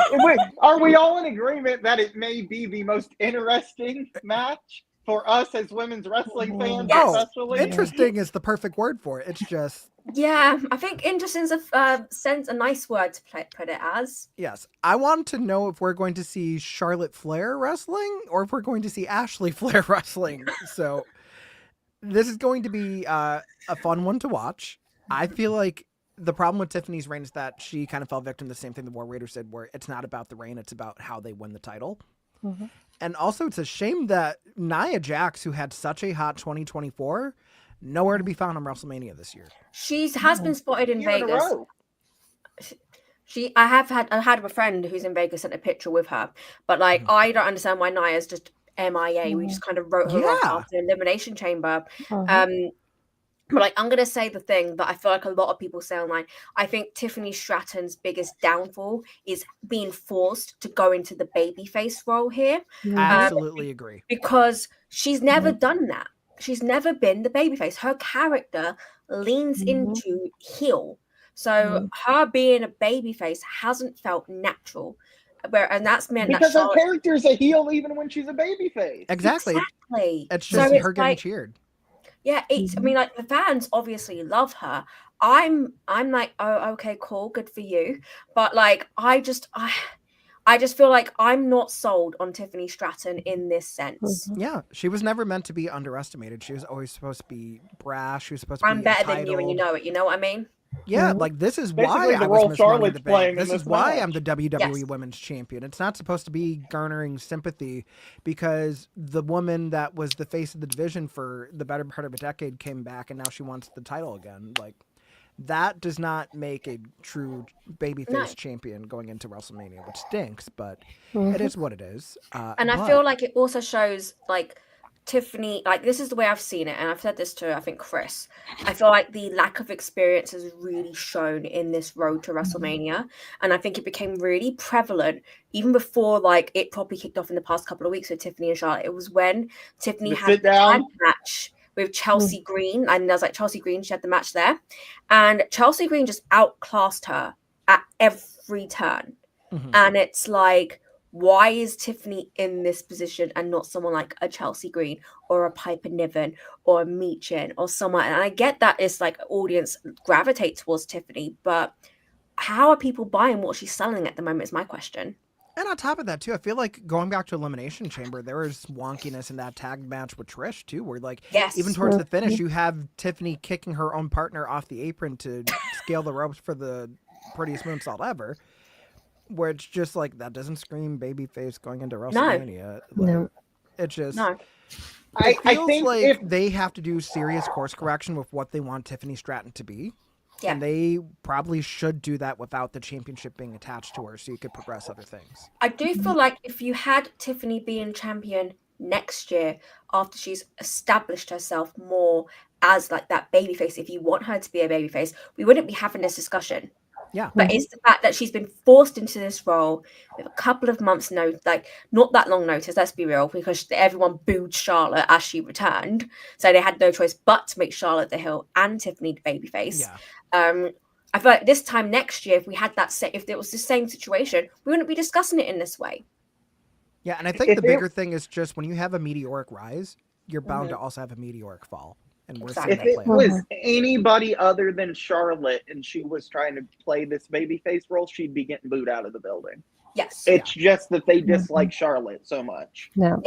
Wait, are we all in agreement that it may be the most interesting match for us as women's wrestling fans? Especially? Interesting is the perfect word for it. It's just... Yeah, I think interesting's a nice word to put it as. Yes. I want to know if we're going to see Charlotte Flair wrestling or if we're going to see Ashley Flair wrestling. So this is going to be a fun one to watch. I feel like the problem with Tiffany's reign is that she kind of fell victim to the same thing the War Raiders said, where it's not about the reign, it's about how they win the title. Mm-hmm. And also, it's a shame that Nia Jax, who had such a hot 2024, nowhere to be found on WrestleMania this year. She has been spotted in Vegas. I had a friend who's in Vegas sent a picture with her, but like I don't understand why Nia's just MIA. We just kind of wrote her off after Elimination Chamber. But like, I'm going to say the thing that I feel like a lot of people say online. I think Tiffany Stratton's biggest downfall is being forced to go into the babyface role here. I absolutely agree. Because she's never done that. She's never been the babyface. Her character leans into heel. So her being a babyface hasn't felt natural. And that's meant because her character's a heel even when she's a babyface. Exactly. It's just her getting cheered. Yeah, I mean, like the fans obviously love her. I'm like, oh, okay, cool, good for you. But like, I I just feel like I'm not sold on Tiffany Stratton in this sense. Yeah, she was never meant to be underestimated. She was always supposed to be brash. She was supposed to I'm be better than you and you entitled. know it. You know what I mean? Yeah, like this is Basically why the I was role Miss Money in Charlotte's the Bank. playing in This is this why match. I'm the WWE Yes. Women's Champion. It's not supposed to be garnering sympathy because the woman that was the face of the division for the better part of a decade came back and now she wants the title again. Like that does not make a true babyface No. champion going into WrestleMania, which stinks, but Mm-hmm. it is what it is. And I feel like it also shows like Tiffany, like this is the way I've seen it, and I've said this to I think Chris. I feel like the lack of experience is really shown in this road to WrestleMania, and I think it became really prevalent even before like it probably kicked off in the past couple of weeks with Tiffany and Charlotte. It was when Tiffany The had sit the down. tag match with Chelsea Green, and there was like Chelsea Green, she had the match there, and Chelsea Green just outclassed her at every turn, and it's like, why is Tiffany in this position and not someone like a Chelsea Green or a Piper Niven or a Meechin or someone? And I get that it's like audience gravitate towards Tiffany, but how are people buying what she's selling at the moment is my question. And on top of that, too, I feel like going back to Elimination Chamber, there was wonkiness in that tag match with Trish, too, where, like, Yes. even towards the finish, you have Tiffany kicking her own partner off the apron to scale the ropes for the prettiest moonsault ever, where it's just like, that doesn't scream babyface going into WrestleMania. Like, No. It just... No. It I feels think like if they have to do serious course correction with what they want Tiffany Stratton to be. Yeah. And they probably should do that without the championship being attached to her so you could progress other things. I do feel like if you had Tiffany being champion next year after she's established herself more as like that babyface, if you want her to be a babyface, we wouldn't be having this discussion. Yeah. But it's the fact that she's been forced into this role with a couple of months' notice, like not that long notice, let's be real, because everyone booed Charlotte as she returned. So they had no choice but to make Charlotte the heel and Tiffany the babyface. Yeah. I feel like this time next year, if we had that set, if it was the same situation, we wouldn't be discussing it in this way. Yeah, and I think If the it- bigger thing is just when you have a meteoric rise, you're bound to also have a meteoric fall. And we're seeing if that it play out. was anybody other than Charlotte and she was trying to play this babyface role, she'd be getting booed out of the building. Yes. It's just that they dislike Charlotte so much. No.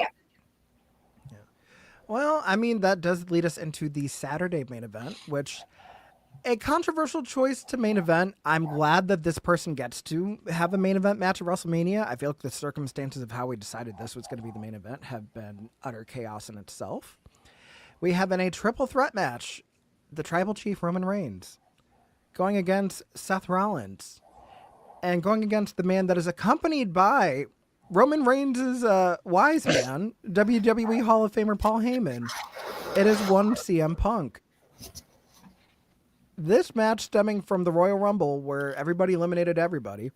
Well, I mean, that does lead us into the Saturday main event, which a controversial choice to main event. I'm glad that this person gets to have a main event match at WrestleMania. I feel like the circumstances of how we decided this was going to be the main event have been utter chaos in itself. We have in a triple threat match, the Tribal Chief Roman Reigns going against Seth Rollins and going against the man that is accompanied by Roman Reigns' wise man, WWE Hall of Famer Paul Heyman. It is one CM Punk. This match stemming from the Royal Rumble where everybody eliminated everybody.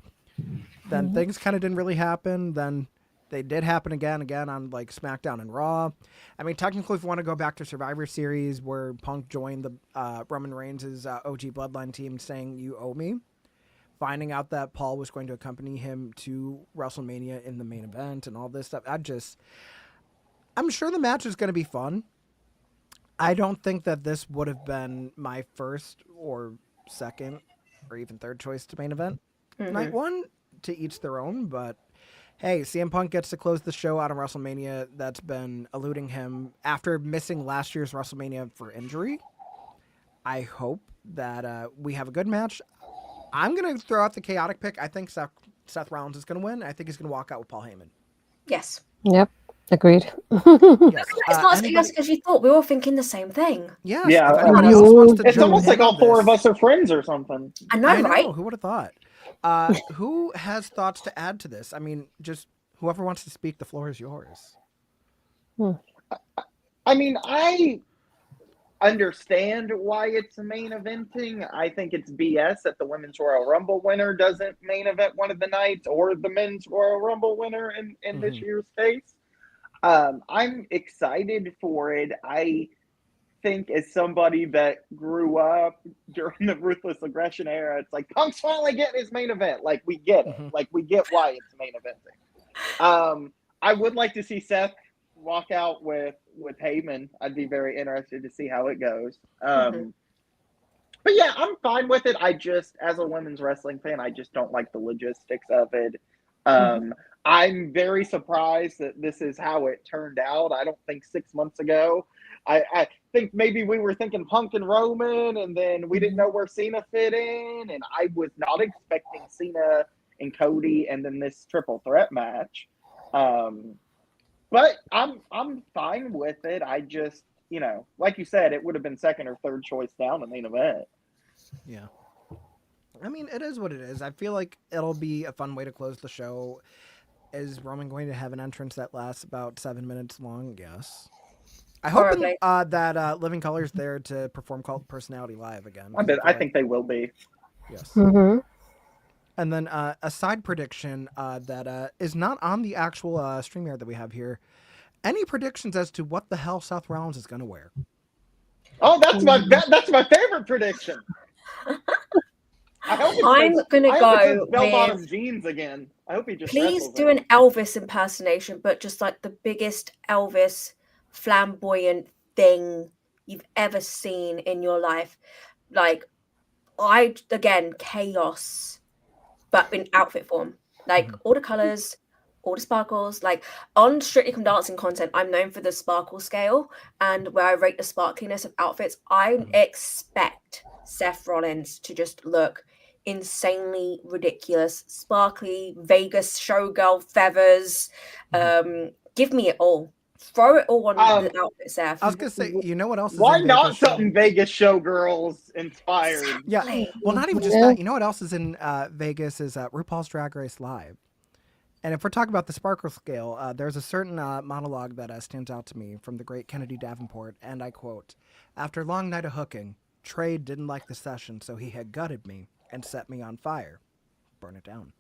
Then things kind of didn't really happen. Then they did happen again on like SmackDown and Raw. I mean, technically, if we want to go back to Survivor Series where Punk joined the Roman Reigns' OG Bloodline team saying, "You owe me," finding out that Paul was going to accompany him to WrestleMania in the main event and all this stuff. I'm sure the match is going to be fun. I don't think that this would have been my first or second or even third choice to main event. Night one, to each their own, but hey, CM Punk gets to close the show out on WrestleMania that's been eluding him after missing last year's WrestleMania for injury. I hope that we have a good match. I'm going to throw out the chaotic pick. I think Seth Rollins is going to win. I think he's going to walk out with Paul Heyman. Yes. Yep. Agreed. Yes. It's not as chaotic as you thought. We were all thinking the same thing. Yes. Yeah, If anybody else wants to It's jump almost in like all on four this- of us are friends or something. I know, I know. right? Who would have thought? Who has thoughts to add to this? I mean, just whoever wants to speak, the floor is yours. I mean, I understand why it's main eventing. I think it's BS that the Women's Royal Rumble winner doesn't main event one of the nights or the Men's Royal Rumble winner in this year's case. I'm excited for it. I think as somebody that grew up during the Ruthless Aggression era, it's like Punk's finally getting his main event. Like, we get it. Like, we get why it's main eventing. I would like to see Seth walk out with Heyman. I'd be very interested to see how it goes. But yeah, I'm fine with it. I just, as a women's wrestling fan, I just don't like the logistics of it. I'm very surprised that this is how it turned out. I don't think 6 months ago. I think maybe we were thinking Punk and Roman, and then we didn't know where Cena fit in, and I was not expecting Cena and Cody, and then this triple threat match. But I'm fine with it. I just, like you said, it would have been second or third choice down the main event. Yeah. I mean, it is what it is. I feel like it'll be a fun way to close the show. Is Roman going to have an entrance that lasts about 7 minutes long? Yes. I hope that Living Color's there to perform Cult Personality live again. I think they will be. Yes. Mm-hmm. And then a side prediction that is not on the actual StreamYard that we have here. Any predictions as to what the hell Seth Rollins is going to wear? Oh, that's my favorite prediction. I'm gonna go bell-bottom with jeans again. I hope he just please do an Elvis impersonation, but just like the biggest Elvis flamboyant thing you've ever seen in your life. Like chaos, but in outfit form. Like all the colors, all the sparkles. Like on Strictly Come Dancing content, I'm known for the sparkle scale and where I rate the sparkliness of outfits. I expect Seth Rollins to just look insanely ridiculous, sparkly, Vegas showgirl feathers. Give me it all. Throw it all on the outfit, Seth. I was gonna say, you know what else? Why is in not Vegas something Vegas showgirls inspired? Yeah, well, not even just that. You know what else is in Vegas is RuPaul's Drag Race Live. And if we're talking about the sparkle scale, there's a certain monologue that stands out to me from the great Kennedy Davenport, and I quote, "After a long night of hooking, Trey didn't like the session, so he had gutted me and set me on fire. Burn it down.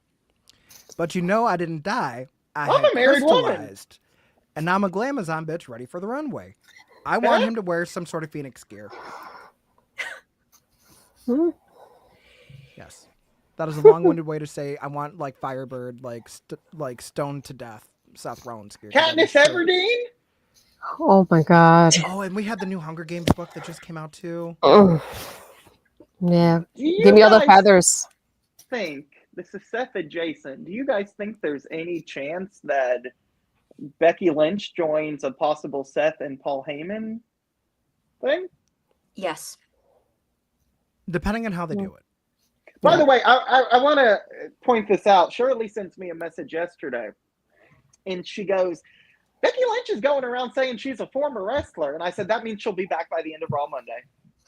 But I didn't die. I I'm had a married woman. crystallized. And now I'm a glamazon bitch ready for the runway. I want him to wear some sort of Phoenix gear." Yes. That is a long-winded way to say I want like Firebird, like stoned to death Seth Rollins gear. Katniss Everdeen? Oh my god. Oh, and we had the new Hunger Games book that just came out too. Yeah. Give me all the feathers. This is Seth adjacent. Do you guys think there's any chance that Becky Lynch joins a possible Seth and Paul Heyman thing? Yes. Depending on how they do it. By the way, I want to point this out. Shirley sent me a message yesterday, and she goes, "Becky Lynch is going around saying she's a former wrestler." And I said, that means she'll be back by the end of Raw Monday.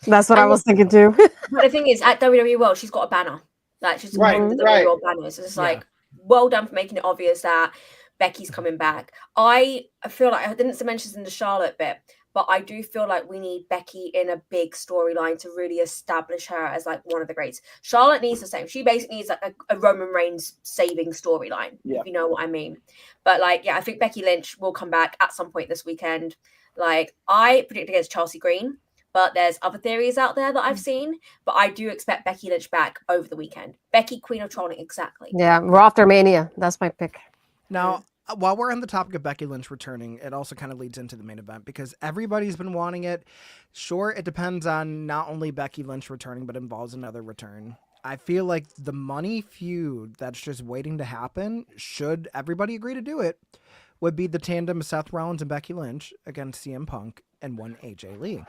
That's what I was thinking too. But the thing is, at WWE World, she's got a banner. Like, she's one of the WWE World banners. It's like, well done for making it obvious that Becky's coming back. I feel like, I didn't mention this in the Charlotte bit, but I do feel like we need Becky in a big storyline to really establish her as like one of the greats. Charlotte needs the same. She basically needs like a Roman Reigns saving storyline, if you know what I mean. But like, I think Becky Lynch will come back at some point this weekend. Like, I predict against Chelsea Green, but there's other theories out there that I've seen. But I do expect Becky Lynch back over the weekend. Becky, Queen of Trolling, exactly. Yeah, Raw after Mania. That's my pick. Now, while we're on the topic of Becky Lynch returning, it also kind of leads into the main event because everybody's been wanting it. Sure, it depends on not only Becky Lynch returning, but involves another return. I feel like the money feud that's just waiting to happen, should everybody agree to do it, would be the tandem of Seth Rollins and Becky Lynch against CM Punk and one AJ Lee.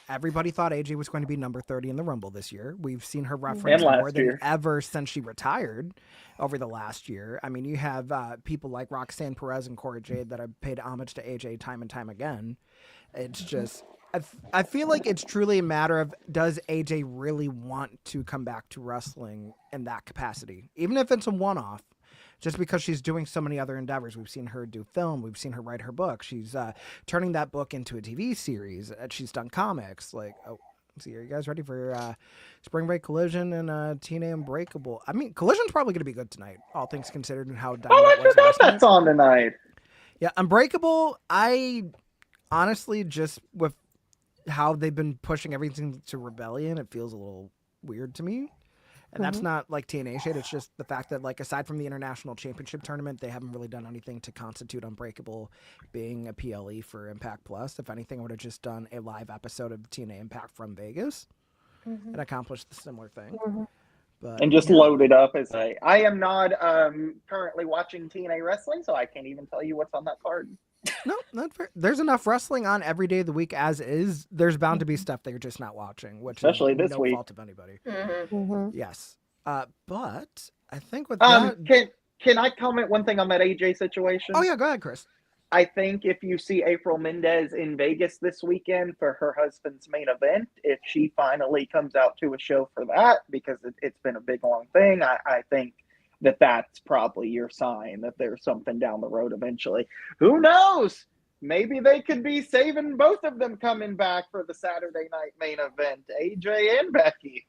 Everybody thought AJ was going to be number 30 in the Rumble this year. We've seen her reference more than ever since she retired over the last year. I mean, you have people like Roxanne Perez and Cora Jade that have paid homage to AJ time and time again. It's just, I feel like it's truly a matter of, does AJ really want to come back to wrestling in that capacity? Even if it's a one-off. Just because she's doing so many other endeavors. We've seen her do film. We've seen her write her book. She's turning that book into a TV series. She's done comics. Like, are you guys ready for Spring Break Collision and TNA Unbreakable? I mean, Collision's probably going to be good tonight, all things considered, and how I forgot that's on tonight. Yeah, Unbreakable, I honestly, just with how they've been pushing everything to Rebellion, it feels a little weird to me. And that's not like TNA shit. It's just the fact that, like, aside from the International Championship Tournament, they haven't really done anything to constitute Unbreakable being a PLE for Impact Plus. If anything, I would have just done a live episode of TNA Impact from Vegas and accomplished the similar thing. But, and just loaded up as I am not currently watching TNA wrestling, so I can't even tell you what's on that card. No, not fair. There's enough wrestling on every day of the week as is. There's bound to be stuff that you're just not watching, which Especially is this no week. fault of anybody. Mhm. Yes. But I think with that... Can I comment one thing on that AJ situation? Oh, yeah, go ahead, Chris. I think if you see April Mendez in Vegas this weekend for her husband's main event, if she finally comes out to a show for that, because it's been a big, long thing, I think that's probably your sign that there's something down the road eventually. Who knows? Maybe they could be saving both of them coming back for the Saturday night main event, AJ and Becky.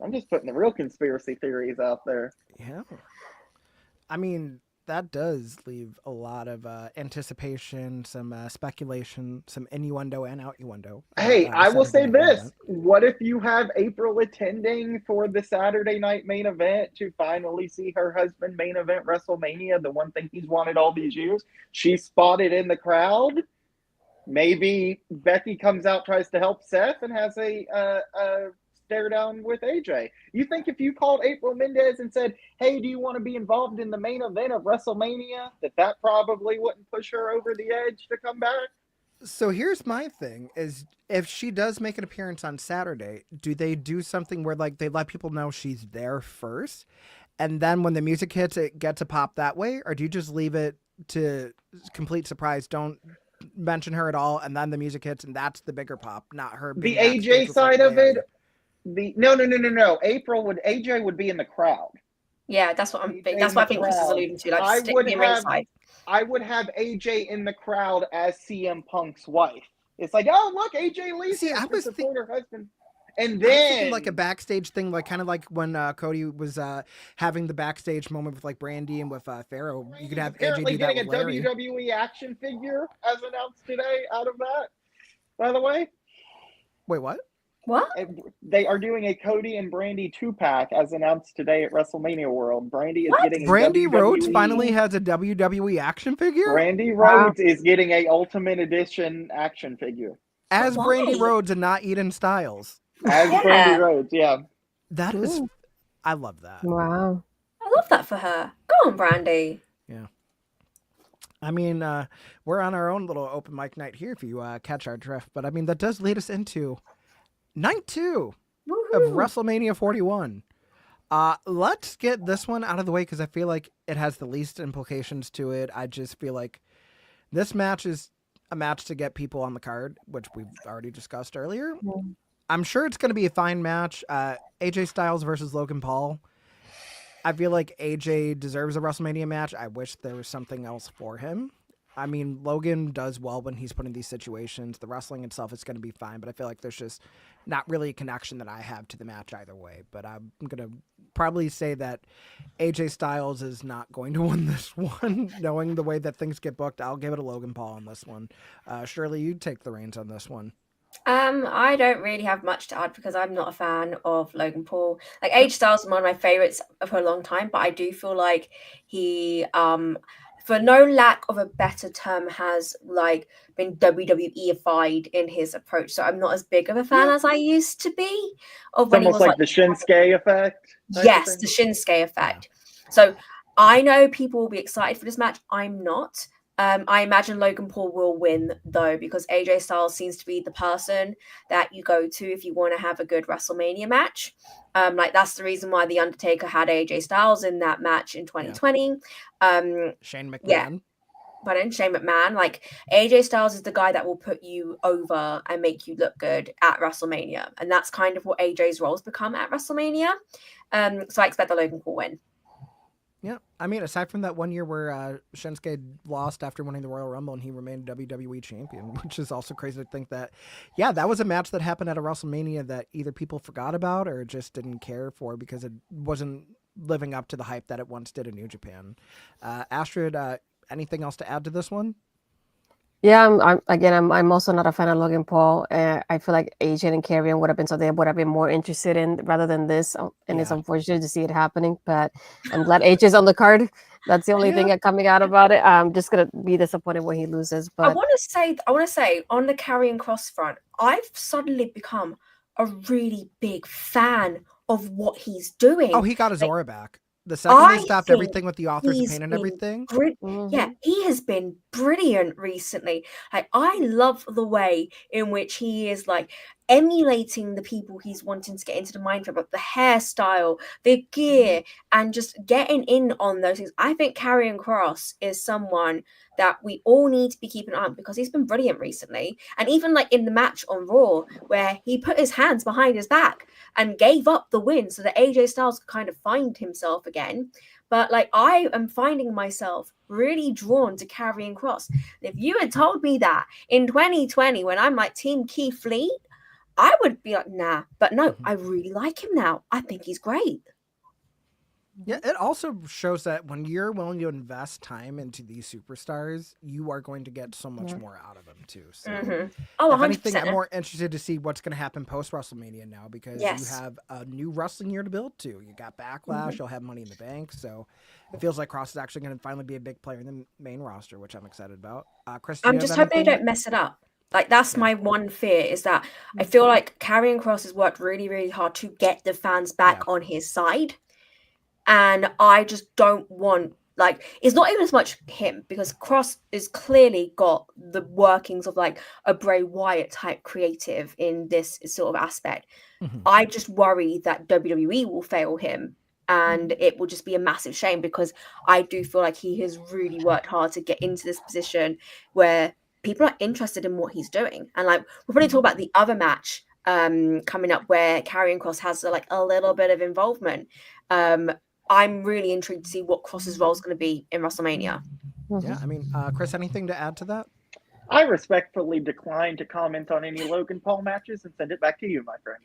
I'm just putting the real conspiracy theories out there. Yeah. I mean, that does leave a lot of anticipation, some speculation, some innuendo and outuendo. Hey, I will say this. Event. What if you have April attending for the Saturday night main event to finally see her husband main event WrestleMania, the one thing he's wanted all these years? She's spotted in the crowd. Maybe Becky comes out, tries to help Seth, and has a stare down with AJ. You think if you called April Mendez and said, hey, do you want to be involved in the main event of WrestleMania, that probably wouldn't push her over the edge to come back? So here's my thing is if she does make an appearance on Saturday, do they do something where like they let people know she's there first and then when the music hits it gets a pop that way, or do you just leave it to complete surprise, don't mention her at all, and then the music hits and that's the bigger pop, not her being the AJ side like, of it? No. AJ would be in the crowd. Yeah, that's what I'm thinking. That's what I think Chris is alluding to. Like, I would have AJ in the crowd as CM Punk's wife. It's like, oh look, AJ Lee's here to support her husband. And then like a backstage thing, like kind of like when Cody was having the backstage moment with like Brandy and with Pharaoh. You could have AJ do that with Larry. Apparently getting a WWE action figure as announced today out of that. By the way, wait, what? What? They are doing a Cody and Brandy 2-pack as announced today at WrestleMania World. Brandy is getting Brandy Rhodes finally has a WWE action figure? Brandy Rhodes is getting a Ultimate Edition action figure. As Brandy Rhodes and not Eden Styles. As Brandy Rhodes, yeah. That is... I love that. Wow. I love that for her. Go on, Brandy. Yeah. I mean, we're on our own little open mic night here if you catch our drift. But I mean, that does lead us into... Night 2 of WrestleMania 41. Let's get this one out of the way because I feel like it has the least implications to it. I just feel like this match is a match to get people on the card, which we've already discussed earlier. I'm sure it's going to be a fine match. AJ Styles versus Logan Paul. I feel like AJ deserves a WrestleMania match. I wish there was something else for him. I mean, Logan does well when he's put in these situations. The wrestling itself is going to be fine, but I feel like there's just not really a connection that I have to the match either way. But I'm going to probably say that AJ Styles is not going to win this one. Knowing the way that things get booked, I'll give it to Logan Paul on this one. Shirley, you take the reins on this one. I don't really have much to add because I'm not a fan of Logan Paul. Like, AJ Styles is one of my favorites for a long time, but I do feel like he for no lack of a better term, has like been WWE-ified in his approach. So I'm not as big of a fan as I used to be. Of when almost he was like the Shinsuke effect. Yes, the Shinsuke effect. So I know people will be excited for this match. I'm not. I imagine Logan Paul will win though, because AJ Styles seems to be the person that you go to if you want to have a good WrestleMania match. Like that's the reason why The Undertaker had AJ Styles in that match in 2020. Shane McMahon. Yeah. But in Shane McMahon, like AJ Styles is the guy that will put you over and make you look good at WrestleMania. And that's kind of what AJ's roles become at WrestleMania. So I expect the Logan Paul win. Yeah, I mean, aside from that one year where Shinsuke lost after winning the Royal Rumble and he remained WWE champion, which is also crazy to think that, yeah, that was a match that happened at a WrestleMania that either people forgot about or just didn't care for because it wasn't living up to the hype that it once did in New Japan. Astrid, anything else to add to this one? Yeah, I'm also not a fan of Logan Paul. I feel like AJ and Karrion would have been something I would have been more interested in rather than this. And it's unfortunate to see it happening, but I'm glad AJ's on the card. That's the only thing coming out about it. I'm just gonna be disappointed when he loses. But I want to say on the Karrion Kross front, I've suddenly become a really big fan of what he's doing. Oh, he got his Like, aura back. The second they I stopped think everything with the author's he's pain and been everything. Yeah, he has been brilliant recently. Like, I love the way in which he is like emulating the people he's wanting to get into the mind frame, but the hairstyle, the gear, and just getting in on those things. I think Karrion Kross is someone that we all need to be keeping an eye on because he's been brilliant recently. And even like in the match on Raw, where he put his hands behind his back and gave up the win so that AJ Styles could kind of find himself again. But like, I am finding myself really drawn to Karrion Kross. If you had told me that in 2020, when I'm like Team Keith Lee, I would be like, nah. But no, I really like him now. I think he's great. Yeah, it also shows that when you're willing to invest time into these superstars, you are going to get so much more out of them too. So, Oh, if 100%. anything, I'm more interested to see what's going to happen post WrestleMania now because Yes. you have a new wrestling year to build to. You got Backlash, you'll have Money in the Bank, so it feels like Cross is actually going to finally be a big player in the main roster, which I'm excited about. Chris, do you I'm have just hoping they anything? don't mess it up. Like, that's my one fear, is that I feel like Karrion Kross has worked really, really hard to get the fans back on his side. And I just don't want, like, it's not even as much him, because Kross is clearly got the workings of like a Bray Wyatt type creative in this sort of aspect. I just worry that WWE will fail him, and it will just be a massive shame, because I do feel like he has really worked hard to get into this position where people are interested in what he's doing. And like, we'll probably talk about the other match coming up where Karrion Kross has like a little bit of involvement. I'm really intrigued to see what Kross's role is going to be in WrestleMania. Yeah, I mean, Chris, anything to add to that? I respectfully decline to comment on any Logan Paul matches and send it back to you, my friend.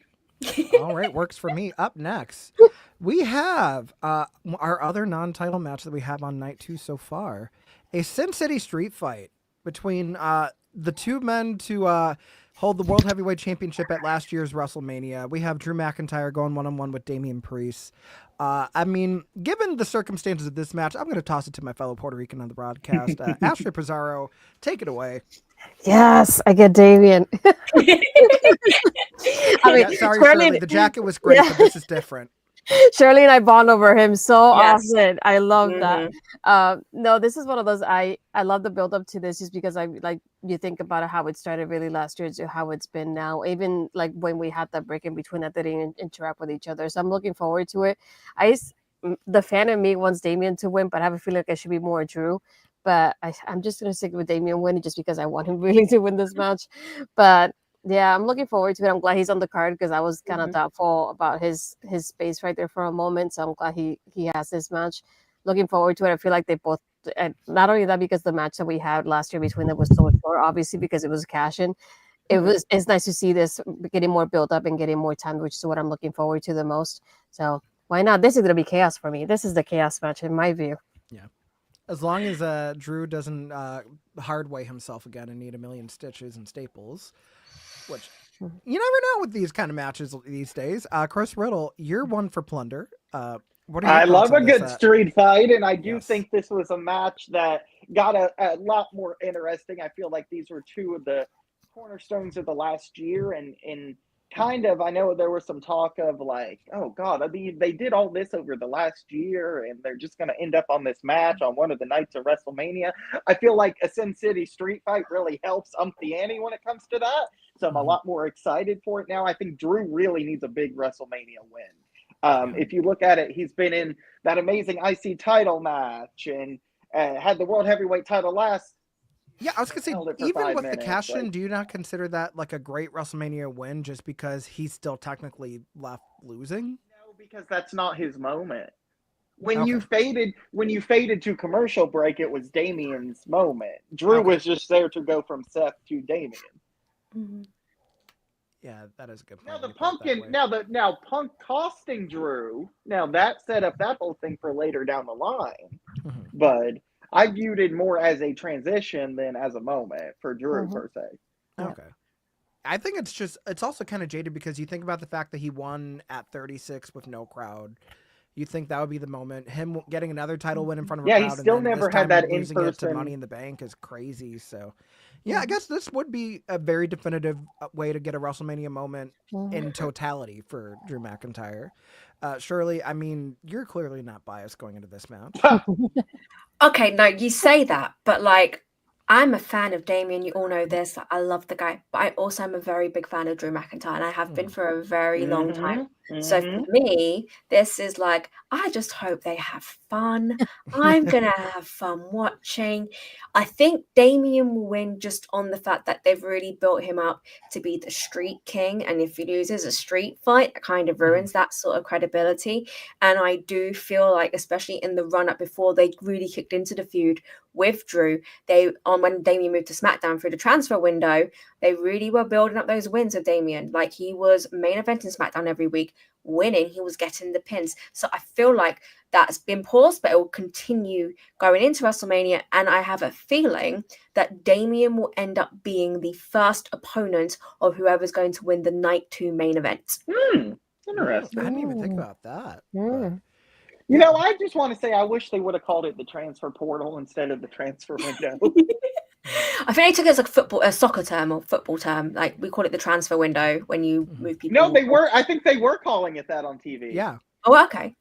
All right, works for me. Up next, we have our other non-title match that we have on night 2 so far, a Sin City street fight between the two men to hold the World Heavyweight Championship at last year's WrestleMania. We have Drew McIntyre going one-on-one with Damian Priest. I mean, given the circumstances of this match, I'm going to toss it to my fellow Puerto Rican on the broadcast. Ashley Pizarro, take it away. Yes, I get Damian. I mean, sorry, Shirley. The jacket was great, but this is different. Shirley and I bond over him so Yes. often. I love that. No, this is one of those. I love the build up to this, just because I like, you think about how it started really last year to how it's been now. Even like when we had that break in between that they didn't interact with each other. So I'm looking forward to it. The fan in me wants Damian to win, but I have a feeling like it should be more Drew. But I'm just gonna stick with Damian winning just because I want him really to win this match. But yeah, I'm looking forward to it. I'm glad he's on the card, because I was kind of doubtful about his space right there for a moment. So I'm glad he has this match. Looking forward to it. I feel like they both, and not only that, because the match that we had last year between them was so short, obviously because it was cash in. It's nice to see this getting more build up and getting more time, which is what I'm looking forward to the most. So why not? This is gonna be chaos for me. This is the chaos match in my view. Yeah. As long as Drew doesn't hard way himself again and need a million stitches and staples, which you never know with these kind of matches these days. Chris Riddle, you're one for plunder. What are your I thoughts love a on this, good street fight, and I do yes. think this was a match that got a lot more interesting. I feel like these were two of the cornerstones of the last year, and kind of, I know there was some talk of like, oh God, I mean, they did all this over the last year, and they're just going to end up on this match on one of the nights of WrestleMania. I feel like a Sin City street fight really helps ump the ante when it comes to that. So I'm a lot more excited for it now. I think Drew really needs a big WrestleMania win. If you look at it, he's been in that amazing IC title match and had the World Heavyweight title last. Yeah, I was going to say, even with the cash in, do you not consider that like a great WrestleMania win just because he's still technically left losing? No, because that's not his moment. When you faded to commercial break, it was Damian's moment. Drew was just there to go from Seth to Damian. Yeah, that is a good point. Now Punk costing Drew. Now that set up that whole thing for later down the line. But I viewed it more as a transition than as a moment for Drew per se. Okay. I think it's also kind of jaded because you think about the fact that he won at 36 with no crowd. You think that would be the moment? Him getting another title win in front of a Yeah, he crowd, still and then never this had time that losing it to in-person- Money in the Bank is crazy. So, yeah, I guess this would be a very definitive way to get a WrestleMania moment in totality for Drew McIntyre. Shirley, I mean, you're clearly not biased going into this match. Okay, no, you say that, but like, I'm a fan of Damien. You all know this. Like, I love the guy, but I also am a very big fan of Drew McIntyre, and I have been for a very long time. So for me, this is like, I just hope they have fun. I'm gonna have fun watching. I think Damien will win just on the fact that they've really built him up to be the street king, and if he loses a street fight, it kind of ruins that sort of credibility. And I do feel like, especially in the run up before they really kicked into the feud with Drew, when Damien moved to SmackDown through the transfer window, they really were building up those wins of Damien. Like, he was main eventing SmackDown every week, winning, he was getting the pins. So I feel like that's been paused, but it will continue going into WrestleMania. And I have a feeling that Damien will end up being the first opponent of whoever's going to win the Night 2 main event. Interesting. I didn't even think about that. You know, I just want to say I wish they would have called it the transfer portal instead of the transfer window. I think they took it as a soccer term or football term. Like, we call it the transfer window when you move people. No, they were. I think they were calling it that on TV. Yeah. Oh, okay.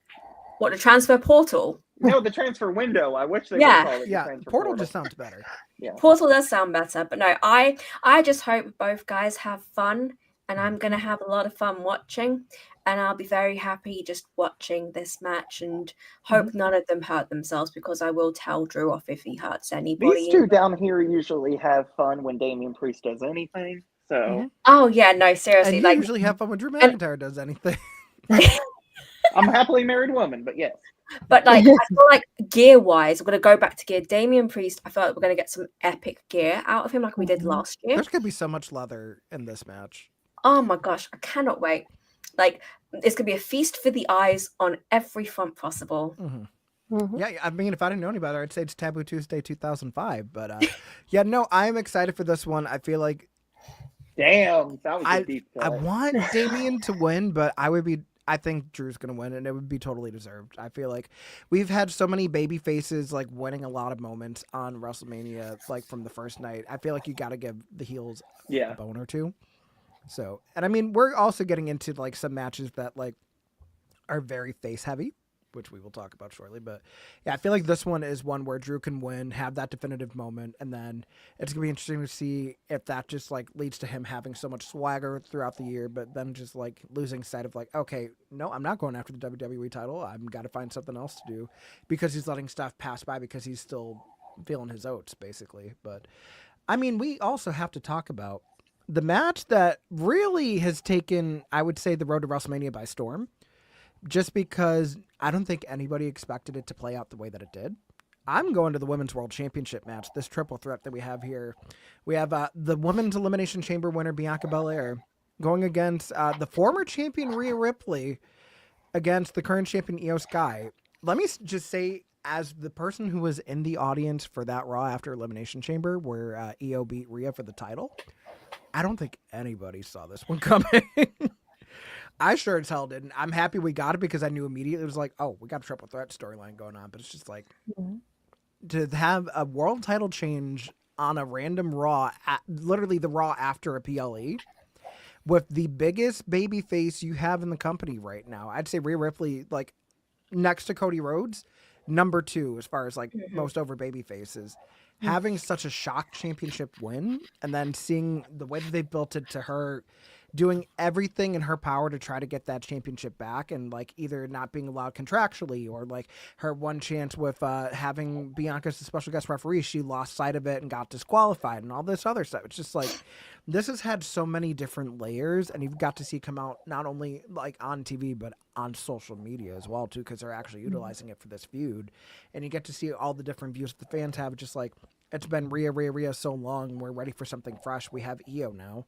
What, the transfer portal? No, the transfer window. I wish they would have called it the transfer portal just sounds better. Yeah. Portal does sound better, but no, I just hope both guys have fun, and I'm gonna have a lot of fun watching, and I'll be very happy just watching this match, and hope none of them hurt themselves, because I will tell Drew off if he hurts anybody. These two down here usually have fun when Damian Priest does anything. So. Oh yeah, no, seriously. And you usually have fun when Drew McIntyre does anything. I'm a happily married woman, but yes. But like, I feel like gear-wise, we're gonna go back to gear. Damian Priest, I feel like we're gonna get some epic gear out of him, like we did last year. There's gonna be so much leather in this match. Oh my gosh, I cannot wait. Like, it's gonna be a feast for the eyes on every front possible. Yeah, I mean, if I didn't know any better, I'd say it's Taboo Tuesday 2005. But yeah, no, I'm excited for this one. I feel like Damn, that was a deep cut. I want Damien to win, but I think Drew's going to win, and it would be totally deserved. I feel like we've had so many baby faces like winning a lot of moments on WrestleMania, like from the first night. I feel like you got to give the heels a bone or two. So, and I mean, we're also getting into like some matches that like are very face heavy, which we will talk about shortly. But yeah, I feel like this one is one where Drew can win, have that definitive moment, and then it's gonna be interesting to see if that just like leads to him having so much swagger throughout the year, but then just like losing sight of like, okay, no, I'm not going after the WWE title. I've got to find something else to do, because he's letting stuff pass by because he's still feeling his oats, basically. But I mean, we also have to talk about the match that really has taken, I would say, the road to WrestleMania by storm. Just because I don't think anybody expected it to play out the way that it did. I'm going to the Women's World Championship match, this triple threat that we have here. We have the Women's Elimination Chamber winner, Bianca Belair, going against the former champion, Rhea Ripley, against the current champion, Io Sky. Let me just say, as the person who was in the audience for that Raw after Elimination Chamber, where Io beat Rhea for the title, I don't think anybody saw this one coming. I sure as hell didn't. I'm happy we got it, because I knew immediately it was like, oh, we got a triple threat storyline going on. But it's just like to have a world title change on a random Raw, literally the Raw after a PLE, with the biggest baby face you have in the company right now. I'd say Rhea Ripley, like next to Cody Rhodes, number 2 as far as like most over baby faces. Having such a shock championship win, and then seeing the way that they built it to her doing everything in her power to try to get that championship back, and like either not being allowed contractually, or like her one chance with having Bianca as the special guest referee, she lost sight of it and got disqualified, and all this other stuff. It's just like, this has had so many different layers, and you've got to see it come out not only like on TV, but on social media as well too, because they're actually utilizing it for this feud, and you get to see all the different views that the fans have. Just like, it's been Rhea so long, we're ready for something fresh. We have Io now.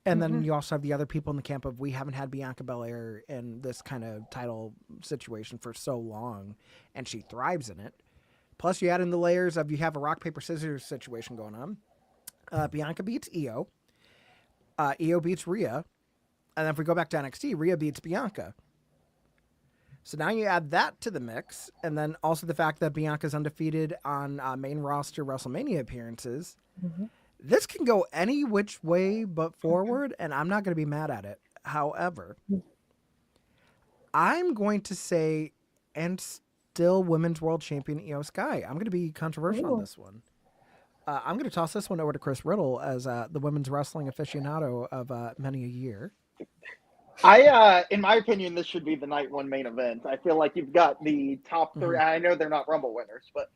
And then you also have the other people in the camp of, we haven't had Bianca Belair in this kind of title situation for so long, and she thrives in it. Plus you add in the layers of, you have a rock, paper, scissors situation going on. Bianca beats Io. Io beats Rhea. And then if we go back to NXT, Rhea beats Bianca. So now you add that to the mix, and then also the fact that Bianca's undefeated on main roster WrestleMania appearances. Mm-hmm. This can go any which way but forward, and I'm not going to be mad at it. However, I'm going to say, and still Women's World Champion Io Sky. I'm going to be controversial on this one. I'm going to toss this one over to Chris Riddle as the women's wrestling aficionado of many a year. In my opinion, this should be the night one main event. I feel like you've got the top three. I know they're not Rumble winners, but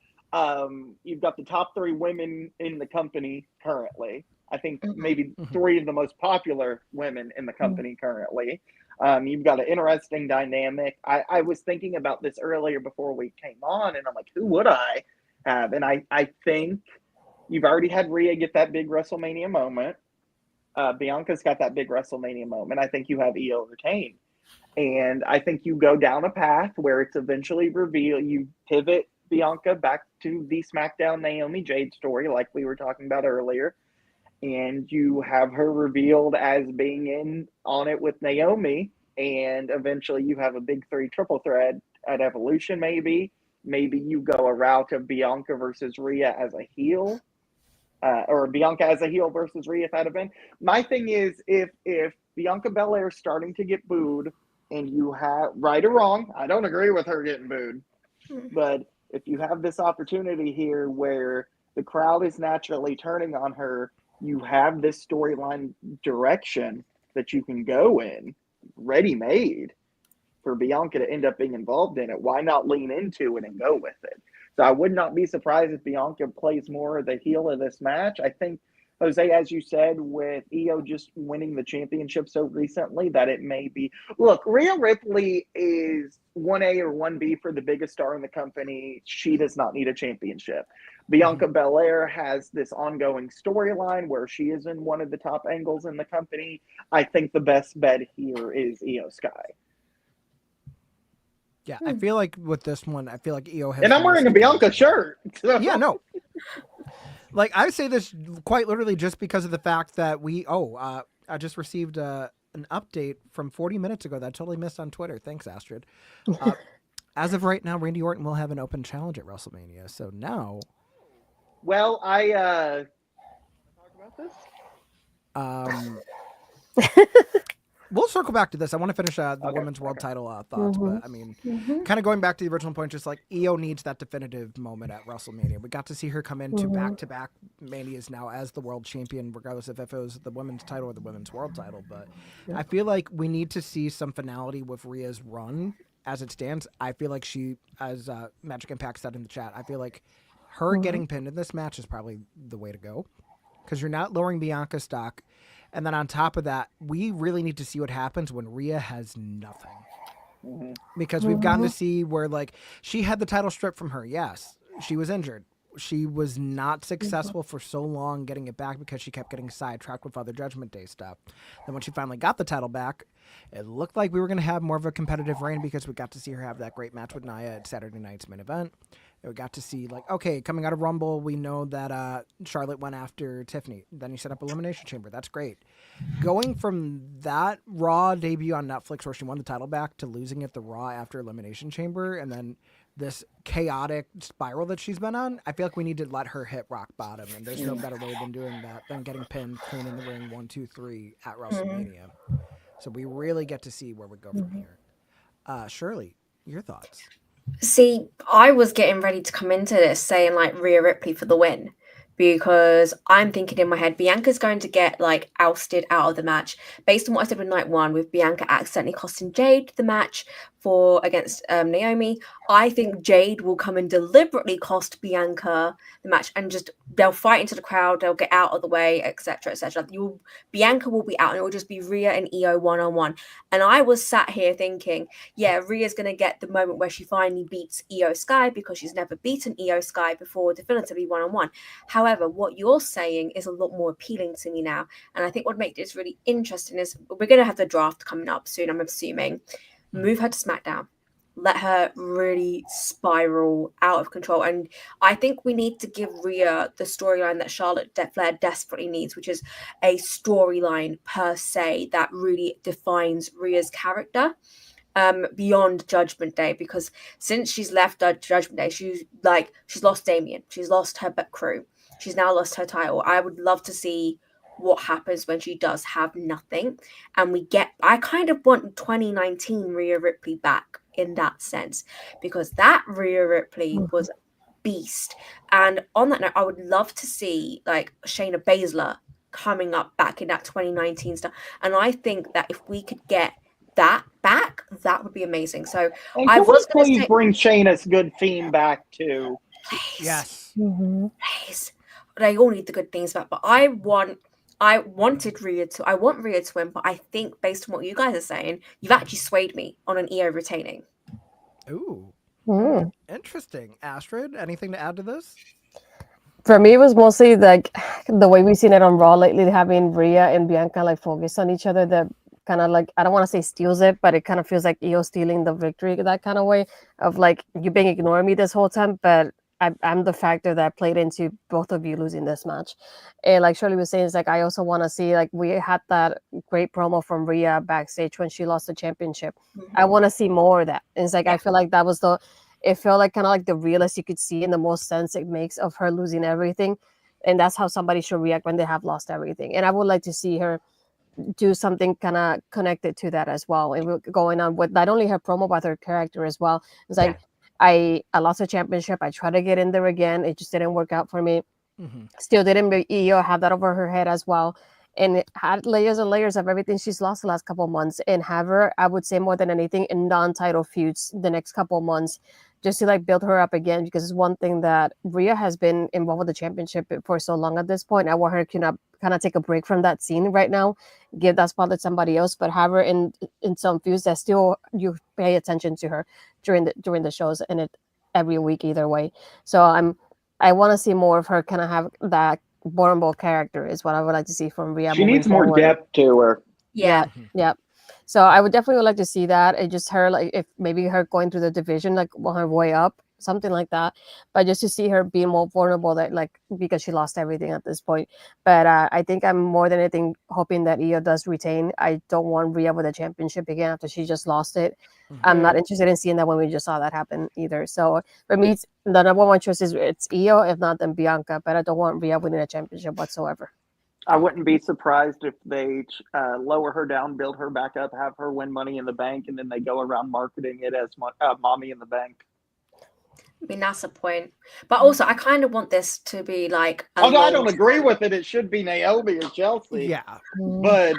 you've got the top three women in the company currently. I think maybe three of the most popular women in the company currently. You've got an interesting dynamic. I was thinking about this earlier before we came on, and I'm like, who would I have? And I think you've already had Rhea get that big WrestleMania moment. Bianca's got that big WrestleMania moment. I think you have Io retain. And I think you go down a path where it's eventually revealed. You pivot Bianca back to the SmackDown Naomi Jade story, like we were talking about earlier. And you have her revealed as being in on it with Naomi. And eventually you have a big 3 triple threat at Evolution, maybe. Maybe you go a route of Bianca versus Rhea as a heel. Or Bianca as a heel versus Rhea at that event. My thing is, if Bianca Belair is starting to get booed, and you have, right or wrong, I don't agree with her getting booed, but if you have this opportunity here where the crowd is naturally turning on her, you have this storyline direction that you can go in, ready-made, for Bianca to end up being involved in it. Why not lean into it and go with it? So I would not be surprised if Bianca plays more of the heel of this match. I think, Jose, as you said, with Io just winning the championship so recently, that it may be. Look, Rhea Ripley is 1A or 1B for the biggest star in the company. She does not need a championship. Bianca Belair has this ongoing storyline where she is in one of the top angles in the company. I think the best bet here is Io Sky. Yeah, I feel like with this one, I feel like Io has. And I'm wearing a Bianca shirt. So. Yeah, no. Like, I say this quite literally just because of the fact that I just received an update from 40 minutes ago that I totally missed on Twitter. Thanks, Astrid. As of right now, Randy Orton will have an open challenge at WrestleMania. So now. Well, talk about this? We'll circle back to this. I want to finish the women's world title thoughts, but I mean, kind of going back to the original point, just like Io needs that definitive moment at WrestleMania. We got to see her come into back-to-back Manias now as the world champion, regardless of if it was the women's title or the women's world title. But I feel like we need to see some finality with Rhea's run as it stands. I feel like she, as Magic Impact said in the chat, I feel like her getting pinned in this match is probably the way to go because you're not lowering Bianca's stock. And then on top of that, we really need to see what happens when Rhea has nothing. Because we've gotten to see where, like, she had the title stripped from her. Yes, she was injured. She was not successful for so long getting it back because she kept getting sidetracked with other Judgment Day stuff. Then when she finally got the title back, it looked like we were going to have more of a competitive reign because we got to see her have that great match with Nia at Saturday night's main event. We got to see, like, okay, coming out of Rumble, we know that Charlotte went after Tiffany. Then you set up Elimination Chamber. That's great. Going from that Raw debut on Netflix where she won the title back to losing it the Raw after Elimination Chamber and then this chaotic spiral that she's been on, I feel like we need to let her hit rock bottom. And there's no better way than doing that than getting pinned clean in the ring 1, 2, 3 at WrestleMania. So we really get to see where we go from here. Shirley, your thoughts? See, I was getting ready to come into this saying like Rhea Ripley for the win because I'm thinking in my head Bianca's going to get like ousted out of the match based on what I said with night one with Bianca accidentally costing Jade the match against Naomi. I think Jade will come and deliberately cost Bianca the match and just they'll fight into the crowd, they'll get out of the way, etc., etc. Bianca will be out and it will just be Rhea and Io one-on-one. And I was sat here thinking, yeah, Rhea's going to get the moment where she finally beats Io Sky because she's never beaten Io Sky before definitively one-on-one. However, what you're saying is a lot more appealing to me now. And I think what makes this really interesting is we're going to have the draft coming up soon, I'm assuming. Move her to SmackDown. Let her really spiral out of control. And I think we need to give Rhea the storyline that Charlotte Flair desperately needs, which is a storyline per se that really defines Rhea's character. beyond Judgment Day, because since she's left Judgment Day, she's lost Damien, she's lost her crew, she's now lost her title. I would love to see what happens when she does have nothing, and I kind of want 2019 Rhea Ripley back in that sense, because that Rhea Ripley was beast. And on that note, I would love to see like Shayna Baszler coming up back in that 2019 stuff, and I think that if we could get that back, that would be amazing. So and I was going to say, bring Shayna's good theme back too. please, Yes. please. They all need the good things back, but I want Rhea to win, but I think based on what you guys are saying, you've actually swayed me on an EO retaining. Ooh. Interesting. Astrid, anything to add to this? For me, it was mostly like the way we've seen it on Raw lately, having Rhea and Bianca like focus on each other. That kind of like, I don't want to say steals it, but it kind of feels like Io stealing the victory, that kind of way of like, you've been ignoring me this whole time, but I'm the factor that played into both of you losing this match. And like Shirley was saying, it's like, I also want to see, like, we had that great promo from Rhea backstage when she lost the championship. I want to see more of that. And it's like, I feel like that was it felt like kind of like the realest you could see, and the most sense it makes of her losing everything. And that's how somebody should react when they have lost everything. And I would like to see her do something kind of connected to that as well. And we're going on with not only her promo, but her character as well. It's like, I lost a championship. I tried to get in there again. It just didn't work out for me. Still didn't make Io have that over her head as well. And it had layers and layers of everything she's lost the last couple of months. And have her, I would say more than anything, in non-title feuds the next couple of months, just to like build her up again, because it's one thing that Rhea has been involved with the championship for so long at this point. I want her to kind of take a break from that scene right now, give that spot to somebody else, but have her in some feuds that still you pay attention to her during the shows, and it every week either way. So I want to see more of her kind of have that vulnerable character is what I would like to see from Rhea. She needs more depth to her. Yeah. So I would definitely like to see that. It just her, like, if maybe her going through the division, like on her way up, something like that. But just to see her being more vulnerable, that like, because she lost everything at this point. But I think I'm more than anything hoping that Io does retain. I don't want Rhea with a championship again after she just lost it. I'm not interested in seeing that when we just saw that happen either. So for me, the number one choice is it's Io, if not then Bianca. But I don't want Rhea winning a championship whatsoever. I wouldn't be surprised if they lower her down, build her back up, have her win Money in the Bank, and then they go around marketing it as Mommy in the Bank. I mean, that's a point. But also, I kind of want this to be like... Although I don't agree with it. It should be Naomi or Chelsea. Yeah. But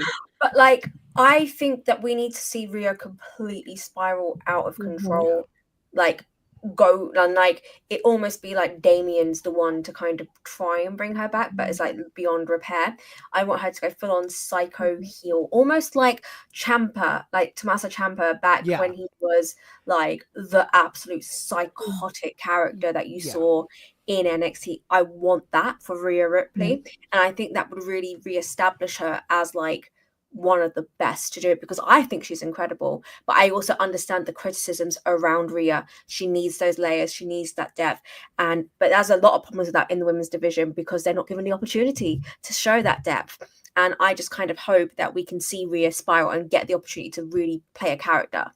like, I think that we need to see Rhea completely spiral out of control. Like, go, and like, it almost be like Damien's the one to kind of try and bring her back, but it's like beyond repair. I want her to go full on psycho heel, almost like Ciampa, like Tommaso Ciampa back when he was like the absolute psychotic character that you saw in NXT. I want that for Rhea Ripley, and I think that would really reestablish her as like one of the best to do it, because I think she's incredible, but I also understand the criticisms around Rhea. She needs those layers, she needs that depth, but there's a lot of problems with that in the women's division because they're not given the opportunity to show that depth. And I just kind of hope that we can see Rhea spiral and get the opportunity to really play a character.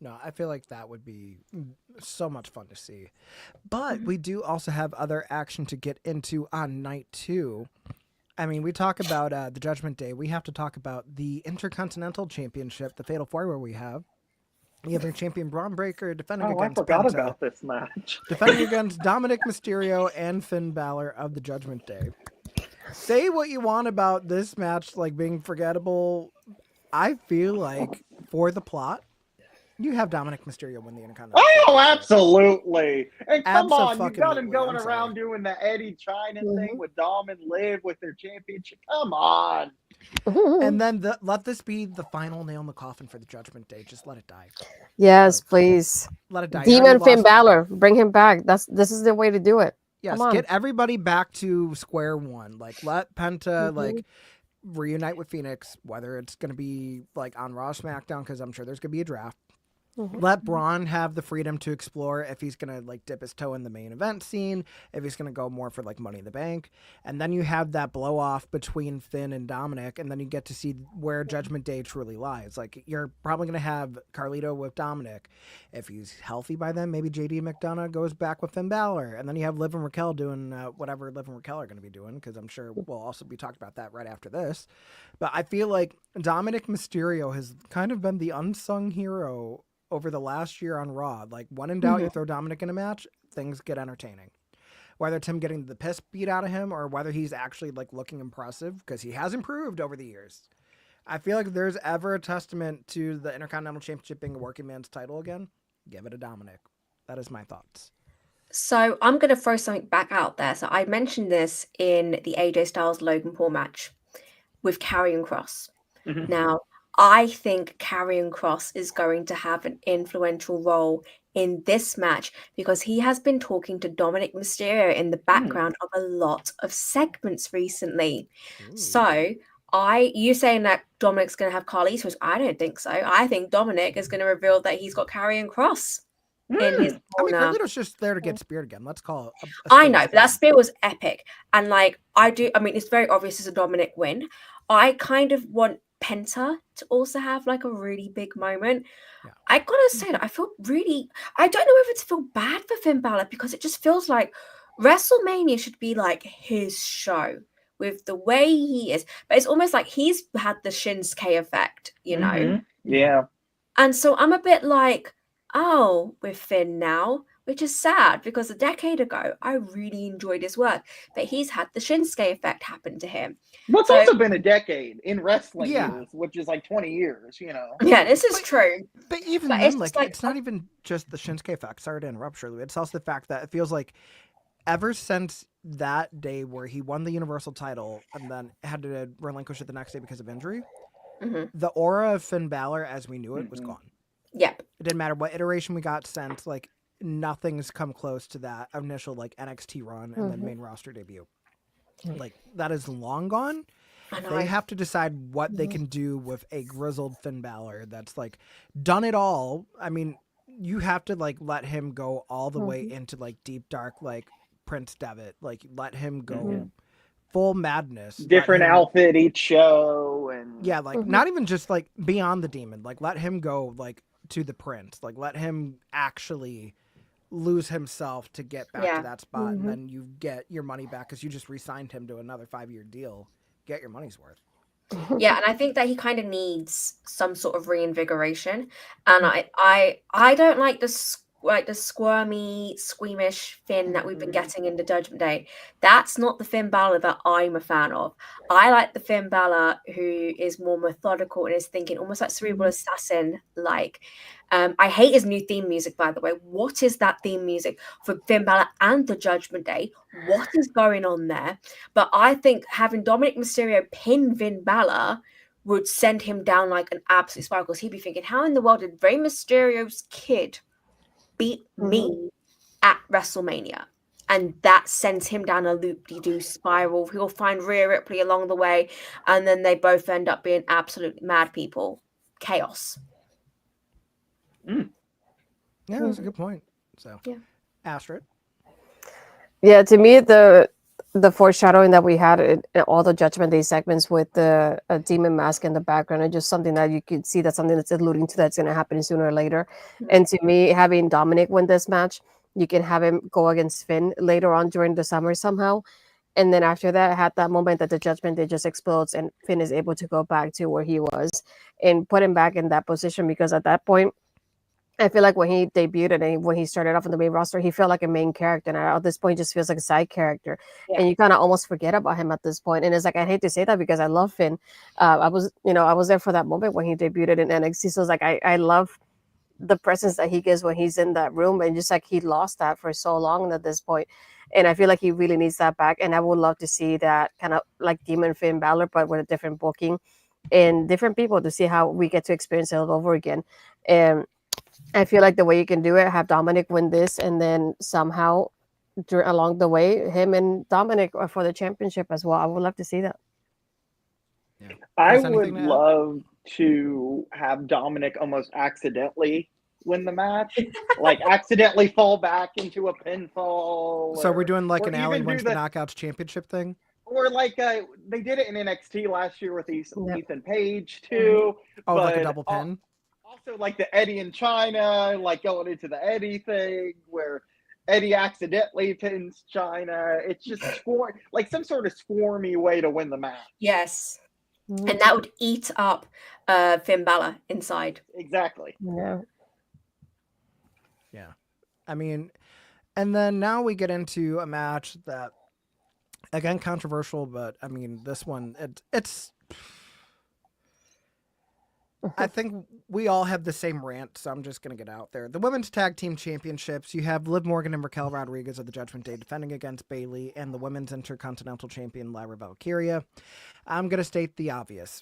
No, I feel like that would be so much fun to see. But we do also have other action to get into on night 2. I mean, we talk about the Judgment Day. We have to talk about the Intercontinental Championship, the Fatal 4 where we have their champion Braun Breaker defending against I forgot Penta, about this match. defending against Dominic Mysterio and Finn Balor of the Judgment Day. Say what you want about this match, like being forgettable. I feel like for the plot, you have Dominic Mysterio win the Intercontinental. Oh, absolutely. And come on, you got him Abso-fucking-lutely. going I'm around sorry. doing the Eddie China thing with Dom and Liv with their championship. Come on. And then let this be the final nail in the coffin for the Judgment Day. Just let it die. Yes, please. Let it die. Demon Finn Lost- Balor, bring him back. This is the way to do it. Yes, Come on. get everybody back to square one. Like, let Penta like reunite with Phoenix, whether it's going to be like on Raw, SmackDown, because I'm sure there's going to be a draft. Let Braun have the freedom to explore if he's gonna like dip his toe in the main event scene, if he's gonna go more for like Money in the Bank, and then you have that blow off between Finn and Dominic, and then you get to see where Judgment Day truly lies. Like you're probably gonna have Carlito with Dominic. If he's healthy by then, maybe JD McDonough goes back with Finn Balor, and then you have Liv and Raquel doing whatever Liv and Raquel are gonna be doing, because I'm sure we'll also be talking about that right after this. But I feel like Dominic Mysterio has kind of been the unsung hero over the last year on Raw. Like, when in doubt, you throw Dominic in a match, things get entertaining. Whether it's him getting the piss beat out of him or whether he's actually like looking impressive, because he has improved over the years. I feel like if there's ever a testament to the Intercontinental Championship being a working man's title again, give it to Dominic. That is my thoughts. So I'm going to throw something back out there. So I mentioned this in the AJ Styles Logan Paul match with Karrion Kross. Now, I think Karrion Kross is going to have an influential role in this match because he has been talking to Dominic Mysterio in the background of a lot of segments recently. So you saying that Dominic's going to have Carlitos, I don't think so. I think Dominic is going to reveal that he's got Karrion Kross in his corner. I mean, Carlito's just there to get speared again. Let's call it I know, but that spear was epic. And like, I mean, it's very obvious it's a Dominic win. I kind of want Penta to also have like a really big moment. Yeah. I gotta say that I don't know whether to feel bad for Finn Balor because it just feels like WrestleMania should be like his show with the way he is. But it's almost like he's had the Shinsuke effect, you know? Yeah. And so I'm a bit like, oh, with Finn now, which is sad because a decade ago, I really enjoyed his work, but he's had the Shinsuke effect happen to him. But it's also been a decade in wrestling years, which is like 20 years, you know? Yeah, this is true. But even then, it's not even just the Shinsuke effect. Sorry to interrupt, Shirley. It's also the fact that it feels like ever since that day where he won the Universal title and then had to relinquish it the next day because of injury, the aura of Finn Balor as we knew it was gone. Yep. It didn't matter what iteration we got sent, like nothing's come close to that initial like NXT run and then main roster debut. Like that is long gone. They have to decide what they can do with a grizzled Finn Balor that's like done it all. I mean, you have to like let him go all the way into like deep dark like Prince Devitt. Like let him go full madness. Different outfit each show and like not even just like beyond the demon. Like let him go like to the Prince. Like let him actually lose himself to get back to that spot, and then you get your money back because you just re-signed him to another 5-year deal. Get your money's worth. Yeah, and I think that he kind of needs some sort of reinvigoration. And I don't like the squirmy, squeamish Finn that we've been getting in the Judgment Day. That's not the Finn Balor that I'm a fan of. I like the Finn Balor who is more methodical and is thinking almost like Cerebral Assassin like. I hate his new theme music, by the way. What is that theme music for Finn Balor and the Judgment Day? What is going on there? But I think having Dominic Mysterio pin Finn Balor would send him down like an absolute spiral because he'd be thinking, how in the world did Rey Mysterio's kid beat me at WrestleMania? And that sends him down a loop-de-doo spiral. He'll find Rhea Ripley along the way, and then they both end up being absolute mad people. Chaos. Yeah, that's a good point. So, Astrid. Yeah, to me, the foreshadowing that we had in all the Judgment Day segments with the demon mask in the background, and just something that you could see that's something that's alluding to that's going to happen sooner or later. And to me, having Dominic win this match, you can have him go against Finn later on during the summer somehow. And then after that, I had that moment that the Judgment Day just explodes and Finn is able to go back to where he was and put him back in that position, because at that point, I feel like when he debuted and when he started off on the main roster, he felt like a main character. And at this point, just feels like a side character. Yeah. And you kind of almost forget about him at this point. And it's like, I hate to say that because I love Finn. I was there for that moment when he debuted in NXT. So it's like, I love the presence that he gives when he's in that room. And just like he lost that for so long at this point. And I feel like he really needs that back. And I would love to see that kind of like Demon Finn Balor, but with a different booking and different people to see how we get to experience it all over again. And I feel like the way you can do it, have Dominic win this, and then somehow along the way, him and Dominic are for the championship as well. I would love to see that. Yeah. I would love to have Dominic almost accidentally win the match, like accidentally fall back into a pinfall. So we're doing like or an Alley even wins do the Knockouts championship thing? Or like they did it in NXT last year with Ethan Page too. Oh, but like a double pin? Also like the Eddie in China, like going into the Eddie thing where Eddie accidentally pins China. It's just like some sort of squirmy way to win the match. Yes. And that would eat up Finn Balor inside. Exactly. Yeah. Yeah. I mean, and then now we get into a match that, again, controversial, but I mean, this one, it's I think we all have the same rant, so I'm just going to get out there. The Women's Tag Team Championships, you have Liv Morgan and Raquel Rodriguez of the Judgment Day defending against Bayley and the Women's Intercontinental Champion Lyra Valkyria. I'm going to state the obvious.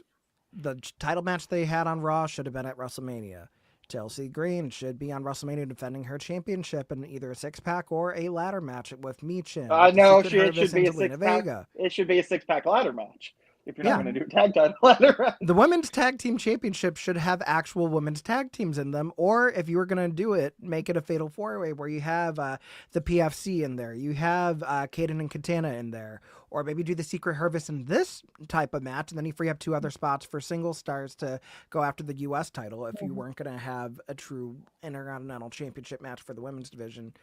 The title match they had on Raw should have been at WrestleMania. Chelsea Green should be on WrestleMania defending her championship in either a six-pack or a ladder match with Michin. No, it should be a six-pack. It should be a six-pack ladder match. If you're not going to do a tag title ladder match. The Women's Tag Team Championship should have actual women's tag teams in them, or if you were going to do it, make it a fatal four-way where you have the PFC in there, you have Kaden and Katana in there, or maybe do the Secret Harvest in this type of match, and then you free up two other spots for single stars to go after the U.S. title if you weren't going to have a true Intercontinental Championship match for the women's division.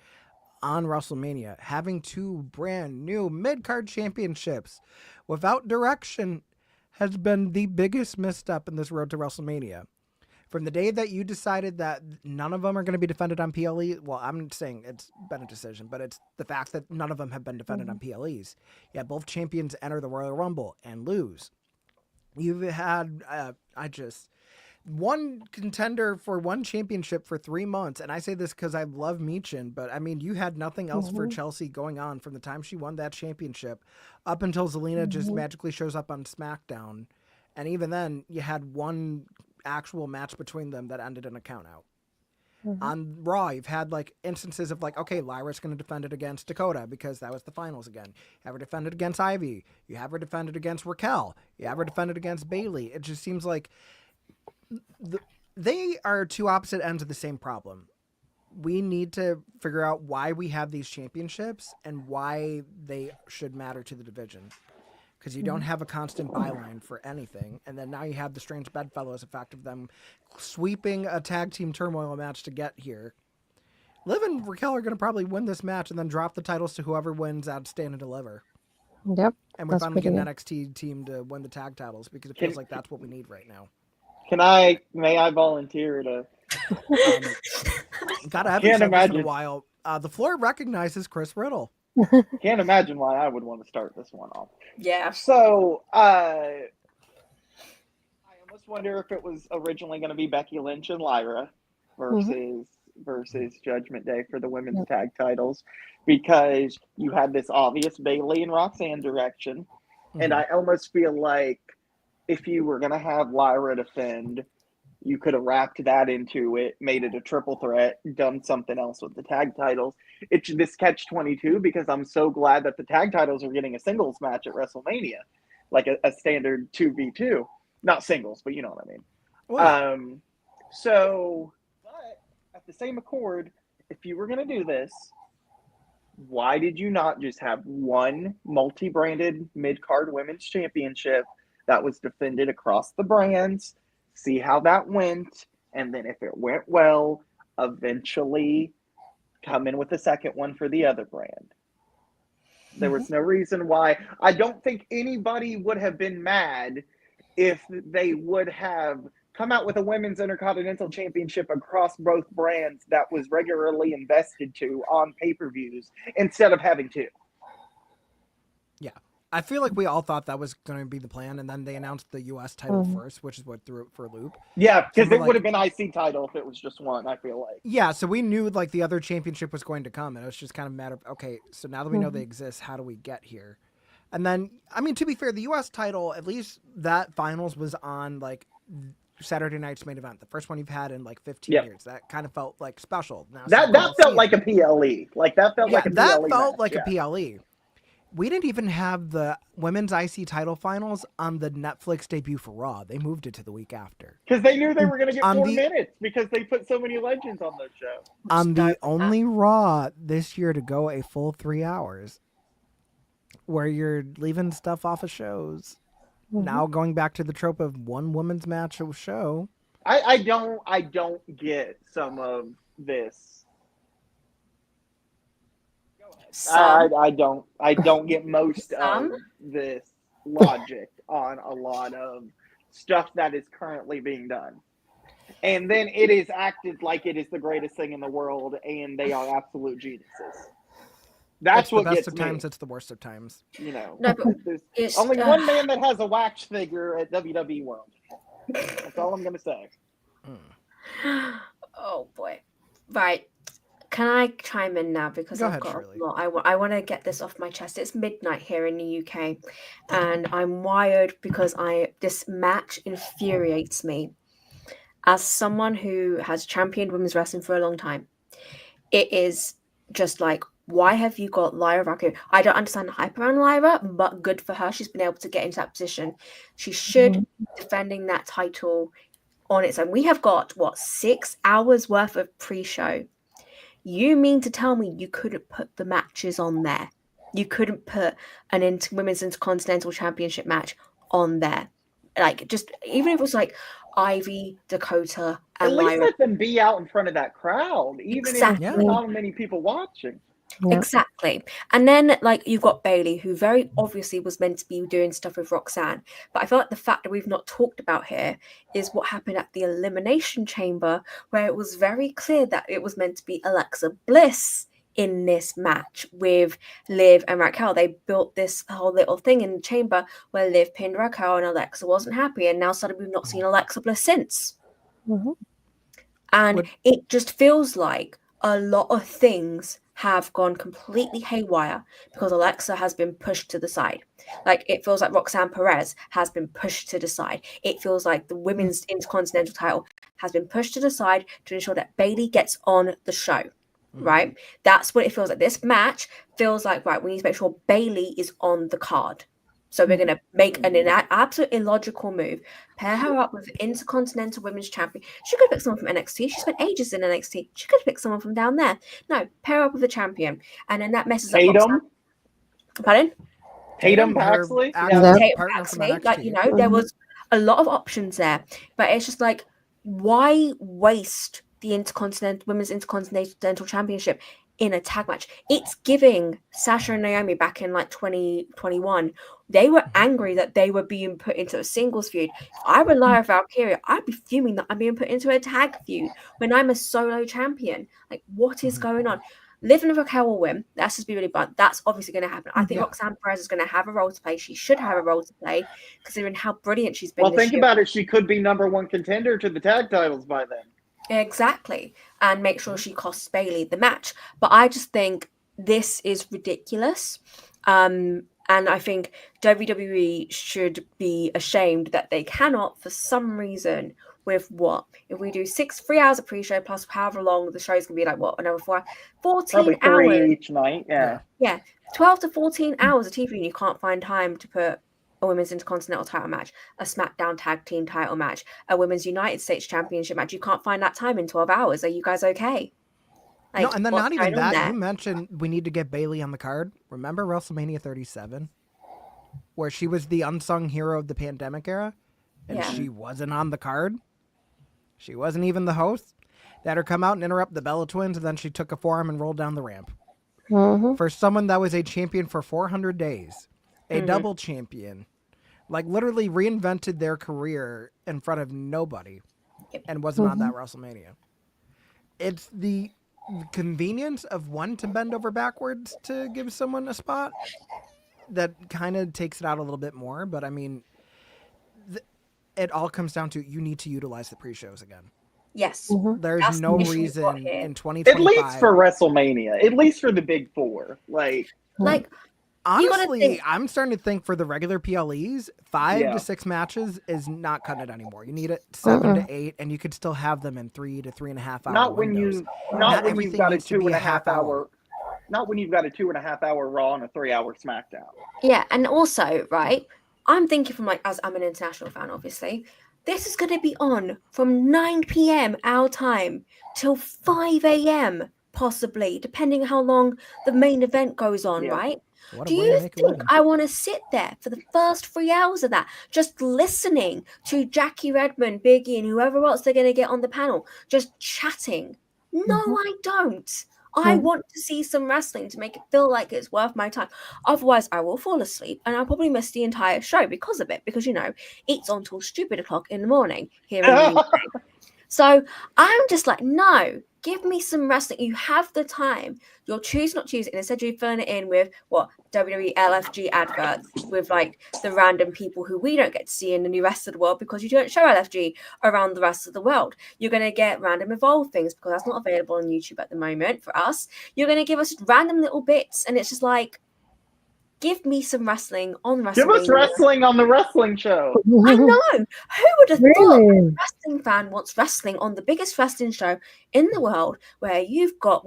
On WrestleMania, having two brand new mid-card championships without direction has been the biggest misstep in this road to WrestleMania. From the day that you decided that none of them are going to be defended on PLE, well, I'm saying it's been a decision, but it's the fact that none of them have been defended on PLEs. You had both champions enter the Royal Rumble and lose. You've had, one contender for one championship for 3 months. And I say this because I love Michin, but I mean, you had nothing else for Chelsea going on from the time she won that championship up until Zelina just magically shows up on SmackDown. And even then you had one actual match between them that ended in a count out. On Raw, you've had like instances of like, okay, Lyra's going to defend it against Dakota because that was the finals again. You have her defended against Ivy. You have her defended against Raquel. You have her defended against Bayley. It just seems like they are two opposite ends of the same problem. We need to figure out why we have these championships and why they should matter to the division. Because you don't have a constant byline for anything. And then now you have the strange bedfellows effect of them sweeping a tag team turmoil match to get here. Liv and Raquel are going to probably win this match and then drop the titles to whoever wins at Stand and Deliver. Yep. And we're finally getting an NXT team to win the tag titles because it feels like that's what we need right now. May I volunteer to? Gotta have him in a while. The floor recognizes Chris Riddle. Can't imagine why I would want to start this one off. Yeah. So I almost wonder if it was originally going to be Becky Lynch and Lyra versus Judgment Day for the women's tag titles, because you had this obvious Bayley and Roxanne direction, and I almost feel like if you were going to have Lyra defend, you could have wrapped that into it, made it a triple threat, done something else with the tag titles. It's this catch-22 because I'm so glad that the tag titles are getting a singles match at WrestleMania, like a standard 2v2. Not singles, but you know what I mean. Wow. But at the same accord, if you were going to do this, why did you not just have one multi-branded mid-card women's championship that was defended across the brands, see how that went, and then if it went well, eventually come in with a second one for the other brand? There was no reason why. I don't think anybody would have been mad if they would have come out with a women's Intercontinental Championship across both brands that was regularly invested to on pay-per-views instead of having two. Yeah. I feel like we all thought that was going to be the plan, and then they announced the U.S. title first, which is what threw it for a loop. Yeah, because it would have been IC title if it was just one, I feel like. Yeah, so we knew like the other championship was going to come, and it was just kind of a matter of, okay, so now that we know they exist, how do we get here? And then, I mean, to be fair, the U.S. title, at least that finals was on like Saturday night's main event, the first one you've had in like 15 years. That kind of felt like special. Now, that felt like a PLE. Like that felt like a PLE. That felt match. like a PLE. We didn't even have the women's IC title finals on the Netflix debut for Raw. They moved it to the week after. Because they knew they were going to get On 4 the- minutes because they put so many legends on those shows. On the only Raw this year to go a full 3 hours, where you're leaving stuff off of shows. Now going back to the trope of one women's match a show. I don't get some of this. I don't get most of this logic on a lot of stuff that is currently being done. And then it is acted like it is the greatest thing in the world and they are absolute geniuses. That's what the best gets of me. times, it's the worst of times. You know, No, but there's only one man that has a wax figure at WWE World. That's all I'm gonna say. Oh boy. Right. Can I chime in now because I've got Shirley. a lot. I want to get this off my chest. It's midnight here in the UK, and I'm wired because this match infuriates me. As someone who has championed women's wrestling for a long time, it is just like, why have you got Lyra Valkyrie? I don't understand the hype around Lyra, but good for her. She's been able to get into that position. She should be defending that title on its own. We have got, 6 hours worth of pre-show. You mean to tell me you couldn't put the matches on there? You couldn't put an women's intercontinental championship match on there? Like, just, even if it was like Ivy, Dakota, and At least Lyra. let them be out in front of that crowd, even Exactly. if there's not many people watching. Yeah. Exactly. And then, like, you've got Bailey, who very obviously was meant to be doing stuff with Roxanne. But I feel like the fact that we've not talked about here is what happened at the Elimination Chamber, where it was very clear that it was meant to be Alexa Bliss in this match with Liv and Raquel. They built this whole little thing in the chamber where Liv pinned Raquel and Alexa wasn't happy. And now suddenly we've not seen Alexa Bliss since. And it just feels like a lot of things have gone completely haywire because Alexa has been pushed to the side. Like, it feels like Roxanne Perez has been pushed to the side. It feels like the women's intercontinental title has been pushed to the side to ensure that Bailey gets on the show. Right? That's what it feels like. This match feels like, right, we need to make sure Bailey is on the card. So we're going to make an absolute illogical move. Pair her up with the Intercontinental Women's Champion. She could have picked someone from NXT. She spent ages in NXT. She could have picked someone from down there. No, pair her up with the champion. And then that messes up Roxanne. Pardon? Tatum Paxley? Tatum Paxley. Like, you know, there was a lot of options there. But it's just like, why waste the Women's Intercontinental Championship in a tag match? It's giving Sasha and Naomi back in like 2021. They were angry that they were being put into a singles feud. If I were Lyra Valkyria, I'd be fuming that I'm being put into a tag feud when I'm a solo champion. Like, what is going on? Liv and Raquel will win. That's just be really blunt. That's obviously going to happen. I think Roxanne Perez is going to have a role to play. She should have a role to play, considering how brilliant she's been. Well, think about it. She could be #1 contender to the tag titles by then. Exactly. And make sure she costs Bailey the match. But I just think this is ridiculous. And I think WWE should be ashamed that they cannot, for some reason, with what? If we do 3 hours of pre-show plus however long the show's going to be, like, what, another 4 hours? 14 Probably hours. 3 each night, yeah. 12 to 14 hours of TV and you can't find time to put a women's intercontinental title match, a SmackDown tag team title match, a women's United States championship match. You can't find that time in 12 hours. Are you guys okay? Like, no, and then not even that. You mentioned we need to get Bailey on the card. Remember WrestleMania 37? Where she was the unsung hero of the pandemic era? And she wasn't on the card? She wasn't even the host? They had her come out and interrupt the Bella Twins, and then she took a forearm and rolled down the ramp. For someone that was a champion for 400 days, a double champion, like literally reinvented their career in front of nobody and wasn't on that WrestleMania. It's the convenience of one to bend over backwards to give someone a spot that kind of takes it out a little bit more. But I mean, it all comes down to you need to utilize the pre-shows again. Yes. There's That's no the issue reason here. in 2025. At least for WrestleMania. At least for the big four. Like honestly, I'm starting to think for the regular PLEs, 5 to 6 matches is not cutting it anymore. You need it 7 to 8, and you could still have them in 3 to 3.5 hour not when windows. not when you've got a 2.5 hour. Not when you've got a 2.5-hour Raw and a 3-hour SmackDown. Yeah, and also, right, I'm thinking from like, as I'm an international fan, obviously, this is going to be on from 9 p.m. our time till 5 a.m. possibly, depending how long the main event goes on, Yeah. right? What a Do way to you make a think living. I want to sit there for the first 3 hours of that, just listening to Jackie Redmond, Biggie, and whoever else they're going to get on the panel, just chatting? No, I don't. I want to see some wrestling to make it feel like it's worth my time. Otherwise, I will fall asleep and I'll probably miss the entire show because of it. Because, you know, it's on till stupid o'clock in the morning here in the UK. So I'm just like, no, give me some wrestling. You have the time. You'll choose not to use it. And instead, you're filling it in with what WWE LFG adverts with like the random people who we don't get to see in the rest of the world because you don't show LFG around the rest of the world. You're going to get random Evolve things because that's not available on YouTube at the moment for us. You're going to give us random little bits. And it's just like, give me some wrestling on WrestleMania. Give us wrestling on the wrestling show. I know. Who would have thought Really? a wrestling fan wants wrestling on the biggest wrestling show in the world where you've got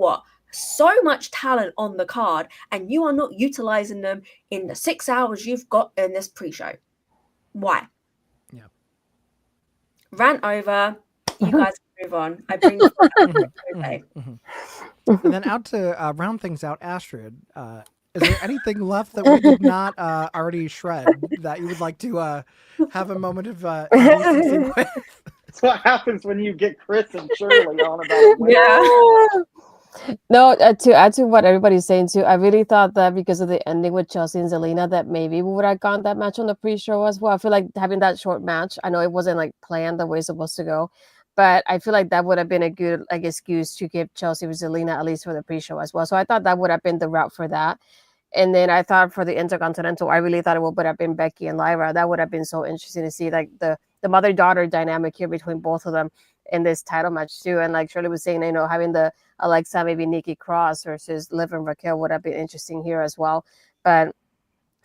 so much talent on the card and you are not utilizing them in the 6 hours you've got in this pre-show? Why? Yeah. Rant over. You guys can move on. I bring the okay. And then out to round things out, Astrid, is there anything left that we did not already shred that you would like to have a moment of decency with? That's what happens when you get Chris and Shirley on about women. Yeah. No, to add to what everybody's saying too, I really thought that because of the ending with Chelsea and Zelina, that maybe we would have gone that match on the pre-show as well. I feel like having that short match, I know it wasn't like planned the way it's supposed to go, but I feel like that would have been a good like excuse to give Chelsea with Zelina at least for the pre-show as well. So I thought that would have been the route for that. And then I thought for the Intercontinental, I really thought it would have been Becky and Lyra. That would have been so interesting to see like the mother-daughter dynamic here between both of them in this title match too. And like Shirley was saying, you know, having the Alexa, maybe Nikki Cross versus Liv and Raquel would have been interesting here as well. But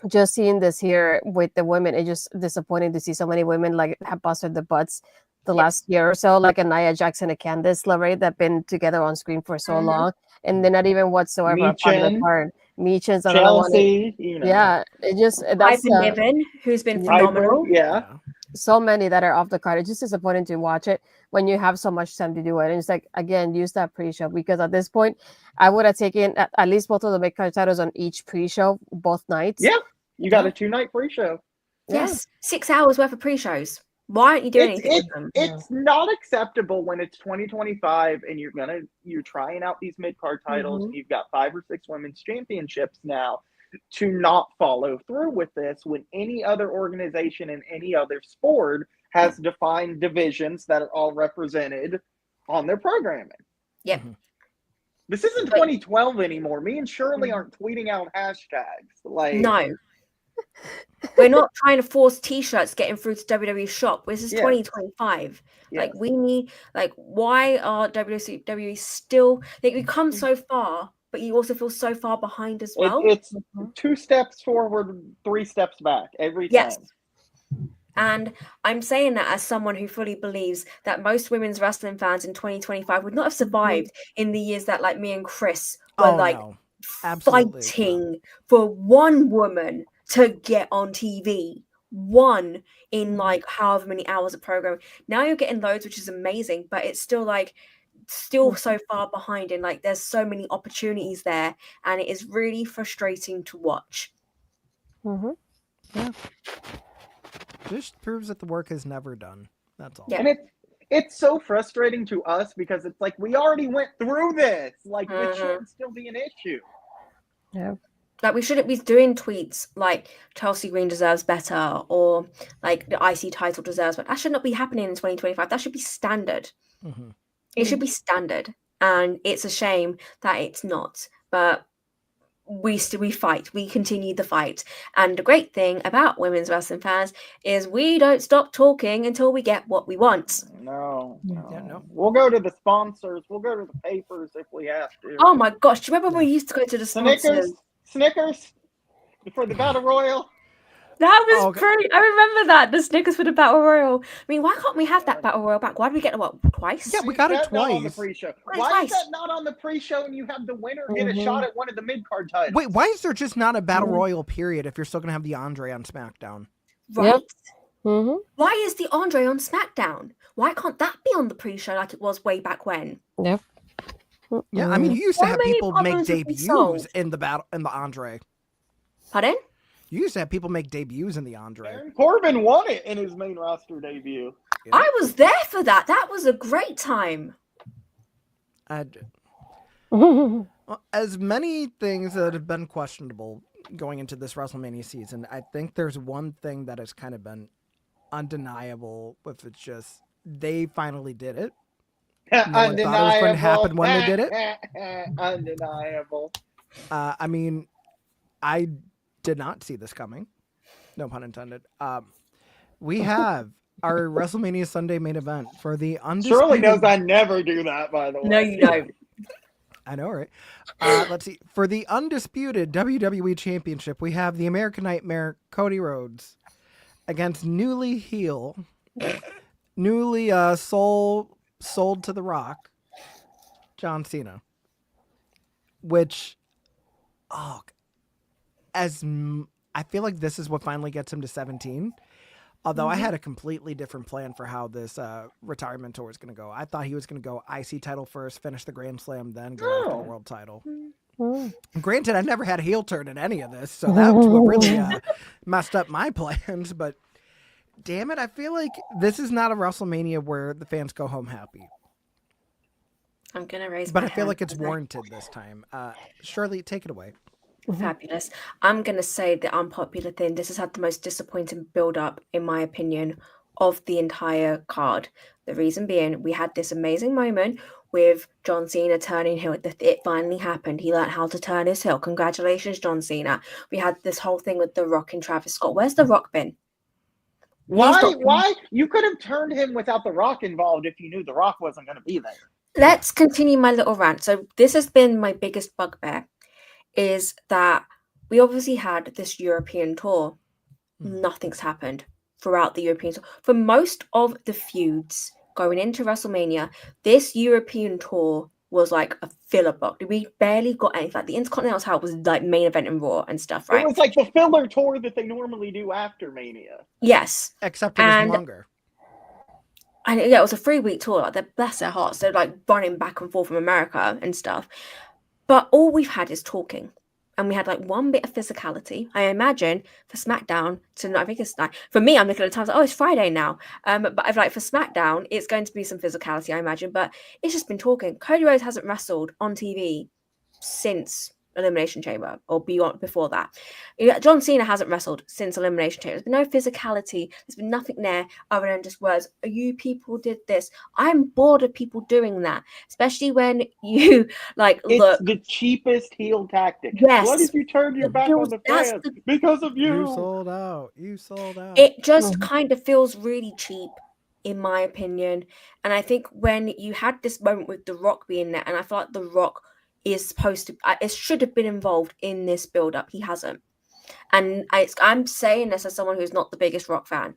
just seeing this here with the women, it's just disappointing to see so many women like have busted the butts the last year or so, like a Nia Jackson and Candice LeRae that been together on screen for so long, and they're not even whatsoever a part of the card. Meechan's another one. Chelsea, you know. Yeah, it just that's Ivan Niven, who's been phenomenal. Yeah. so many that are off the card. It's just disappointing to watch it when you have so much time to do it. And it's like, again, use that pre-show because at this point, I would have taken at least both of the mid-card titles on each pre-show, both nights. Yeah, you got a 2-night pre-show. Yes, 6 hours worth of pre-shows. Why aren't you doing anything with them? It's not acceptable when it's 2025 and you're trying out these mid-card titles and you've got 5 or 6 women's championships now to not follow through with this when any other organization in any other sport has defined divisions that are all represented on their programming. Yep. This isn't 2012 anymore. Me and Shirley aren't tweeting out hashtags. Like, no. We're not trying to force t-shirts getting through to WWE shop. This is 2025. Yes. Like we need, like, why are WWE still, like, we come so far, but you also feel so far behind as well. It's 2 steps forward, 3 steps back every time. Yes. And I'm saying that as someone who fully believes that most women's wrestling fans in 2025 would not have survived in the years that like me and Chris were fighting for one woman to get on TV, one in like however many hours of programming. Now you're getting loads, which is amazing, but it's still so far behind, and like there's so many opportunities there, and it is really frustrating to watch. Yeah. Just proves that the work is never done. That's all. Yeah. And it's so frustrating to us because it's like we already went through this. Like it shouldn't still be an issue. Yeah. Like we shouldn't be doing tweets like Chelsea Green deserves better or like the IC title deserves better. That should not be happening in 2025. That should be standard. It should be standard. And it's a shame that it's not. But we fight. We continue the fight. And the great thing about women's wrestling fans is we don't stop talking until we get what we want. No. Yeah, no. We'll go to the sponsors. We'll go to the papers if we have to. Oh my gosh. Do you remember when we used to go to the sponsors? Snickers for the Battle Royal. That was Oh, okay. brilliant. I remember that. The Snickers for the Battle Royal. I mean, why can't we have that Battle Royal back? Why did we get it, what, twice? Yeah, we got it That not on the twice. pre-show. Why Why is twice? that not on the pre-show and you have the winner get a shot at one of the mid-card titles? Wait, why is there just not a Battle Royal period if you're still going to have the Andre on SmackDown? Right? Yep. Mm-hmm. Why is the Andre on SmackDown? Why can't that be on the pre-show like it was way back when? Yep. Yeah, I mean, you used to So have many people make problems would be debuts solved. in the Andre. Pardon? You used to have people make debuts in the Andre. Baron Corbin won it in his main roster debut. Yeah. I was there for that. That was a great time. Well, as many things that have been questionable going into this WrestleMania season, I think there's one thing that has kind of been undeniable. If it's just they finally did it. No one thought it was going to happen when they did it. Undeniable. I mean, I did not see this coming. No pun intended. We have our WrestleMania Sunday main event for the undisputed. Shirley knows I never do that, by the way. No, you don't. I know, right? Let's see. For the undisputed WWE Championship, we have the American Nightmare, Cody Rhodes, against newly sold to The Rock, John Cena. Which, I feel like this is what finally gets him to 17. Although I had a completely different plan for how this retirement tour is going to go. I thought he was going to go IC title first, finish the Grand Slam, then go after the world title. Granted, I never had a heel turn in any of this, so that's what really messed up my plans. But damn it, I feel like this is not a WrestleMania where the fans go home happy. I'm going to raise But my I feel hand like it's because I- warranted this time. Shirley, take it away. Fabulous. I'm going to say the unpopular thing. This has had the most disappointing build-up, in my opinion, of the entire card. The reason being, we had this amazing moment with John Cena turning heel. It finally happened. He learned how to turn his heel. Congratulations, John Cena. We had this whole thing with The Rock and Travis Scott. Where's The Rock been? Why? You could have turned him without The Rock involved if you knew The Rock wasn't going to be there. Let's continue my little rant. So this has been my biggest bugbear, is that we obviously had this European tour. Nothing's happened throughout the European tour. For most of the feuds going into WrestleMania, this European tour was like a filler block. We barely got anything. Like the Intercontinental title was like main event in Raw and stuff, right? It was like the filler tour that they normally do after Mania. Yes. Except it was And- longer. And yeah, it was a 3-week tour. Like, they're bless their hearts. They're like running back and forth from America and stuff. But all we've had is talking. And we had like one bit of physicality. I imagine for SmackDown tonight, I think it's like for me, I'm looking at the times like, oh, it's Friday now. But I've like for SmackDown, it's going to be some physicality, I imagine. But it's just been talking. Cody Rhodes hasn't wrestled on TV since Elimination Chamber or beyond before that. John Cena hasn't wrestled since Elimination Chamber. There's been no physicality. There's been nothing there other than just words. You people did this. I'm bored of people doing that, especially when you like It's look. the cheapest heel tactic. Yes. What if you turn your back on the That's fans the- because of you? You sold out. You sold out. It just kind of feels really cheap, in my opinion. And I think when you had this moment with The Rock being there, and I feel like The Rock is supposed to, it should have been involved in this build-up. He hasn't. And I'm saying this as someone who's not the biggest Rock fan.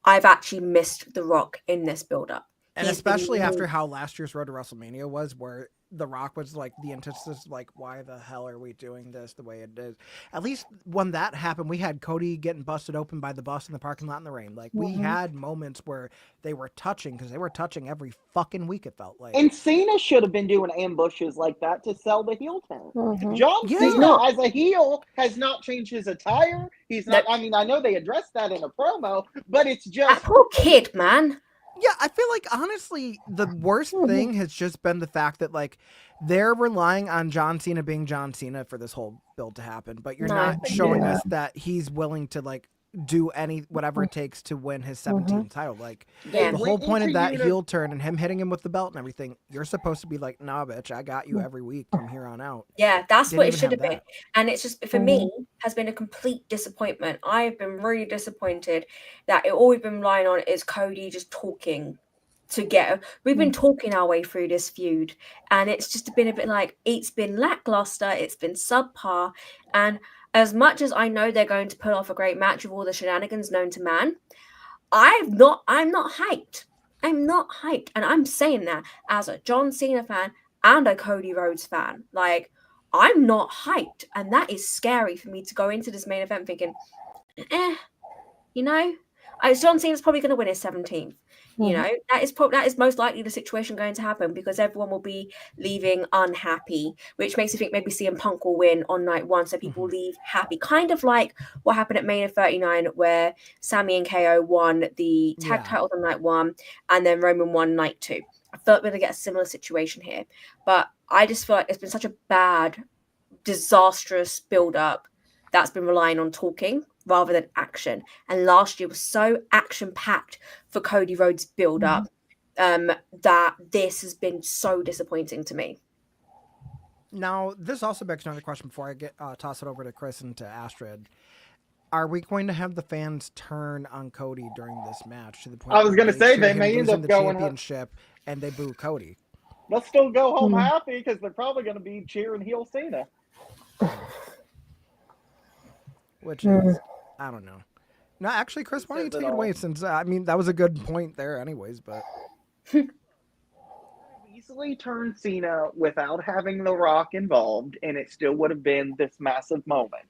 I've actually missed The Rock in this build-up. And He's been especially after really- how last year's Road to WrestleMania was, where The Rock was like the antithesis, like, why the hell are we doing this the way it is? At least when that happened, we had Cody getting busted open by the bus in the parking lot in the rain. Like, we had moments where they were touching, because they were touching every fucking week, it felt like. And Cena should have been doing ambushes like that to sell the heel turn. Mhm. John Yeah. Cena, not. as a heel, has not changed his attire. He's not. I mean, I know they addressed that in a promo, but it's That just poor kid, man. Yeah, I feel like, honestly, the worst thing has just been the fact that, like, they're relying on John Cena being John Cena for this whole build to happen, but you're No, not but showing yeah. us that he's willing to, like, do whatever it takes to win his 17th title. Like, Yeah. the Went whole point of into that uni- heel turn and him hitting him with the belt and everything, you're supposed to be like, nah, bitch, I got you every week from here on out. Yeah, that's Didn't what it even should have have been. that. And it's just, for me, has been a complete disappointment. I've been really disappointed that all we've been relying on is Cody just talking to get. We've been talking our way through this feud, and it's just been a bit like, it's been lackluster, it's been subpar. And as much as I know they're going to pull off a great match with all the shenanigans known to man, I'm not hyped. I'm not hyped. And I'm saying that as a John Cena fan and a Cody Rhodes fan. Like, I'm not hyped. And that is scary for me to go into this main event thinking, you know, John Cena's probably going to win his 17th. You know, that is most likely the situation going to happen because everyone will be leaving unhappy, which makes you think maybe CM Punk will win on night one, so people leave happy. Kind of like what happened at Mania 39, where Sami and KO won the tag titles on night one, and then Roman won night two. I feel like we're going to get a similar situation here, but I just feel like it's been such a bad, disastrous build-up that's been relying on talking rather than action. And last year was so action-packed for Cody Rhodes' build-up that this has been so disappointing to me. Now, this also begs another question before I toss it over to Chris and to Astrid. Are we going to have the fans turn on Cody during this match to the point? I was going to say they may end up the going championship and they boo Cody. They'll still go home happy because they're probably going to be cheering heel Cena. Which is, I don't know. No, actually, Chris, why don't you take it away? Since I mean, that was a good point there, anyways. But easily turned Cena without having The Rock involved, and it still would have been this massive moment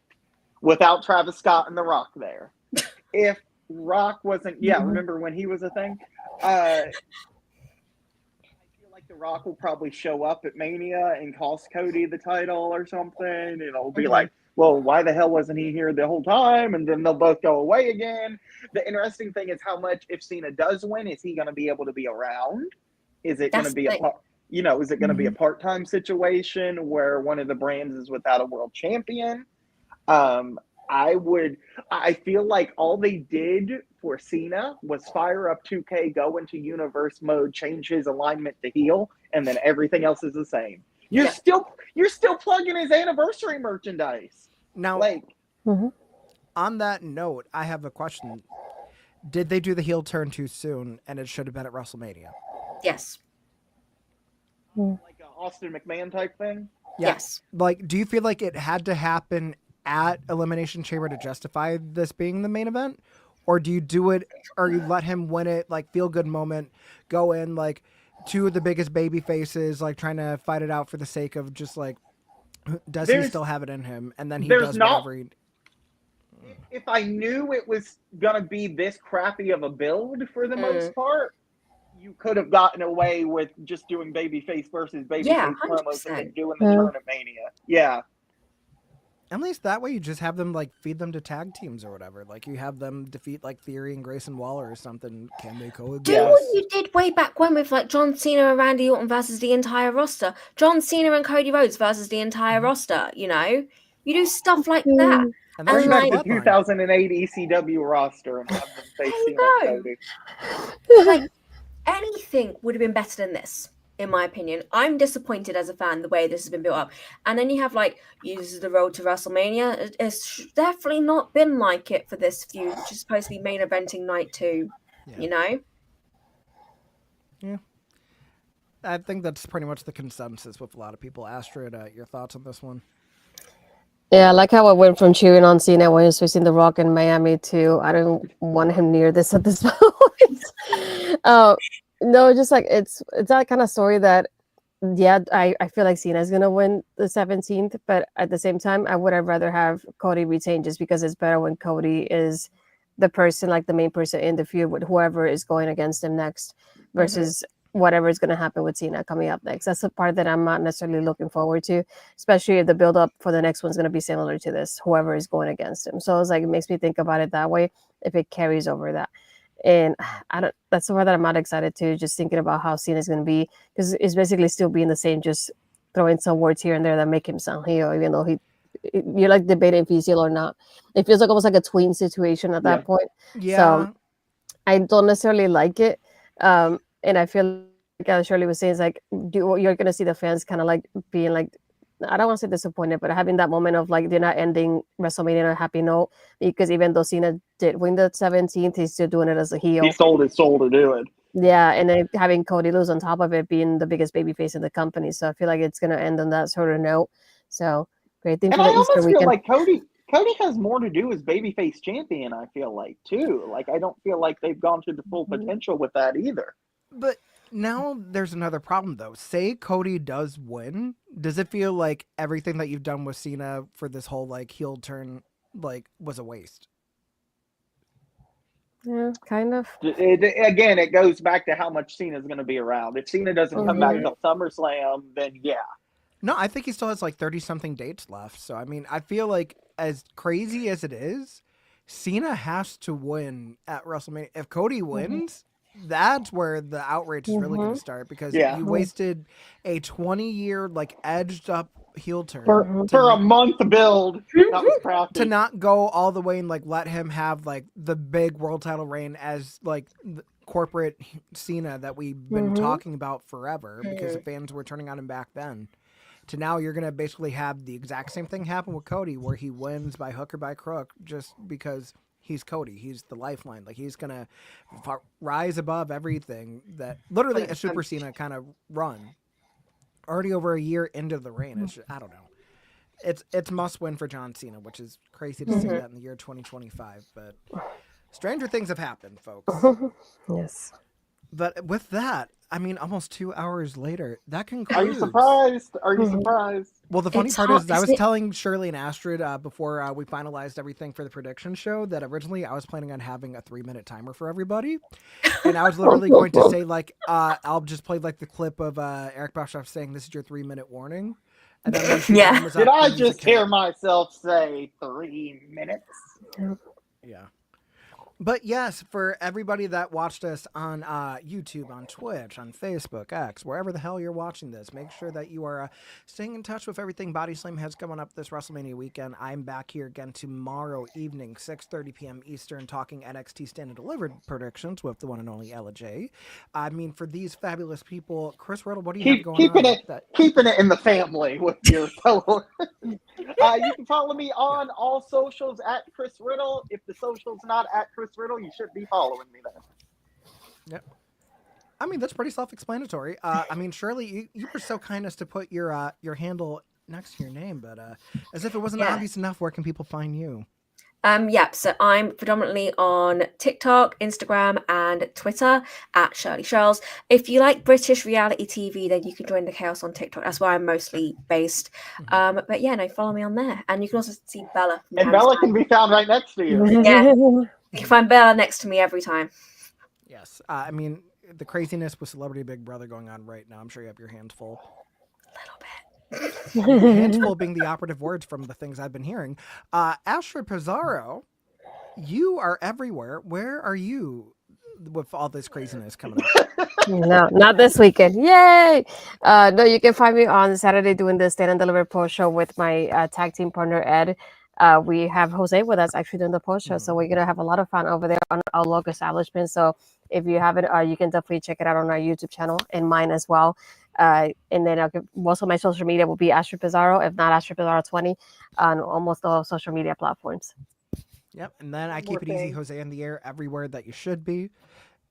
without Travis Scott and The Rock there. If Rock wasn't, remember when he was a thing? I feel like The Rock will probably show up at Mania and cost Cody the title or something, and it'll be like, well, why the hell wasn't he here the whole time? And then they'll both go away again. The interesting thing is how much, if Cena does win, is he going to be able to be around? Is it going to be is it going to be a part-time situation where one of the brands is without a world champion? I feel like all they did for Cena was fire up 2K, go into universe mode, change his alignment to heel, and then everything else is the same. You're still plugging his anniversary merchandise. Now, on that note, I have a question. Did they do the heel turn too soon, and it should have been at WrestleMania? Yes. Like an Austin McMahon type thing? Yes. Like, do you feel like it had to happen at Elimination Chamber to justify this being the main event? Or do you do it, or you let him win it, like, feel good moment, go in, like, two of the biggest baby faces, like, trying to fight it out for the sake of just, like, does he still have it in him? And then he does whatever he... If I knew it was going to be this crappy of a build for the most part, you could have gotten away with just doing babyface versus babyface promos and then doing the turn at Mania. Yeah. At least that way you just have them, like, feed them to tag teams or whatever. Like, you have them defeat, like, Theory and Grayson Waller or something. Can they coexist? Do what you did way back when with, like, John Cena and Randy Orton versus the entire roster. John Cena and Cody Rhodes versus the entire roster, you know? You do stuff like that. And bring back like, the 2008 ECW roster and have them face Cena and Cody. Like, anything would have been better than this. In my opinion, I'm disappointed as a fan the way this has been built up. And then you have, like, uses the road to WrestleMania. It's definitely not been like it for this feud, which is supposed to be main eventing night 2, you know? Yeah. I think that's pretty much the consensus with a lot of people. Astrid, your thoughts on this one? Yeah, I like how I went from cheering on Cena when he was facing The Rock in Miami to I don't want him near this at this point. No, just like it's that kind of story that, I feel like Cena's gonna win the 17th, but at the same time, I would have rather have Cody retain just because it's better when Cody is the person, like the main person in the feud with whoever is going against him next, versus whatever is going to happen with Cena coming up next. That's the part that I'm not necessarily looking forward to, especially if the build up for the next one's going to be similar to this, whoever is going against him. So it's like, it makes me think about it that way if it carries over that. And that's the part that I'm not excited to, just thinking about how Cena's going to be, because it's basically still being the same, just throwing some words here and there that make him sound heel, even though you're like debating if he's heel or not. It feels like almost like a tween situation at that point. Yeah. So I don't necessarily like it. And I feel like, as Shirley was saying, it's like, you're going to see the fans kind of like being like, I don't want to say disappointed, but having that moment of like, they're not ending WrestleMania on a happy note, because even though Cena did win the 17th, he's still doing it as a heel. He sold his soul to do it. Yeah, and then having Cody lose on top of it, being the biggest babyface in the company. So I feel like it's going to end on that sort of note. So great thing and for I the Easter almost weekend. feel like Cody has more to do as babyface champion, I feel like, too. Like, I don't feel like they've gone to the full potential with that either. But now there's another problem, though. Say Cody does win. Does it feel like everything that you've done with Cena for this whole, like, heel turn, like, was a waste? Yeah, kind of. Again, it goes back to how much Cena's going to be around. If Cena doesn't come back Mhm. till SummerSlam, then yeah. No, I think he still has, like, 30-something dates left. So, I mean, I feel like as crazy as it is, Cena has to win at WrestleMania. If Cody wins, that's where the outrage is really going to start, because Yeah. you wasted a 20-year, like, edged up heel turn For a month build, that was crafty. to not go all the way and, like, let him have, like, the big world title reign as, like, the corporate Cena that we've been talking about forever, because the fans were turning on him back then. To now, you're going to basically have the exact same thing happen with Cody, where he wins by hook or by crook just because he's Cody. He's the lifeline. Like, he's going to rise above everything that literally a Super Cena kind of run. Already over a year into the reign. It's just, I don't know. It's must win for John Cena, which is crazy to say that in the year 2025. But stranger things have happened, folks. Yes. But with that, I mean, almost 2 hours later, that concludes. Are you surprised? Are you surprised? Well, the funny It's part hard, is I was isn't it? telling Shirley and Astrid before we finalized everything for the prediction show that originally I was planning on having a 3-minute timer for everybody. And I was literally going to say, like, I'll just play, like, the clip of Eric Bischoff saying, "This is your 3-minute warning." And then when she Yeah. thumbs up, Did I the music just hit. hear myself say 3 minutes? Yeah. But yes, for everybody that watched us on YouTube, on Twitch, on Facebook, X, wherever the hell you're watching this, make sure that you are staying in touch with everything Body Slam has coming up this WrestleMania weekend. I'm back here again tomorrow evening, 6:30 p.m. Eastern, talking NXT Stand and Delivered predictions with the one and only Ella J. I mean, for these fabulous people, Chris Riddle, what do you have going Keeping on? keeping it in the family with your fellow. You can follow me on all socials at Chris Riddle. If the social's not at Chris Riddle, you should be following me then. Yep. I mean, that's pretty self-explanatory. I mean, Shirley, you were so kind as to put your handle next to your name, but as if it wasn't Yeah. obvious enough, where can people find you? So I'm predominantly on TikTok, Instagram, and Twitter at Shirley Shells. If you like British reality TV, then you can join the chaos on TikTok. That's where I'm mostly based. But yeah, no, follow me on there. And you can also see Bella. From And time to Bella time. can be found right next to you. Yeah. You can find Bella next to me every time. Yes. I mean, the craziness with Celebrity Big Brother going on right now, I'm sure you have your hands full. A little bit. Hands full being the operative words from the things I've been hearing. Astrid Pizarro, you are everywhere. Where are you with all this craziness coming up? No, not this weekend. Yay! No, you can find me on Saturday doing the Stand and Deliver post show with my tag team partner Ed. We have Jose with us actually doing the post show, so we're gonna have a lot of fun over there on our local establishment. So if you haven't, you can definitely check it out on our YouTube channel and mine as well. And then most of my social media will be Astrid Pizarro, if not Astrid Pizarro 20, on almost all social media platforms. Yep. And then I keep More it easy, thing. Jose in the air, everywhere that you should be.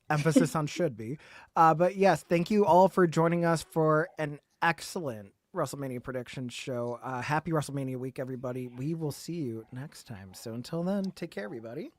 Emphasis on should be. But yes, thank you all for joining us for an excellent WrestleMania prediction show. Happy WrestleMania week, everybody. We will see you next time. So until then, take care, everybody.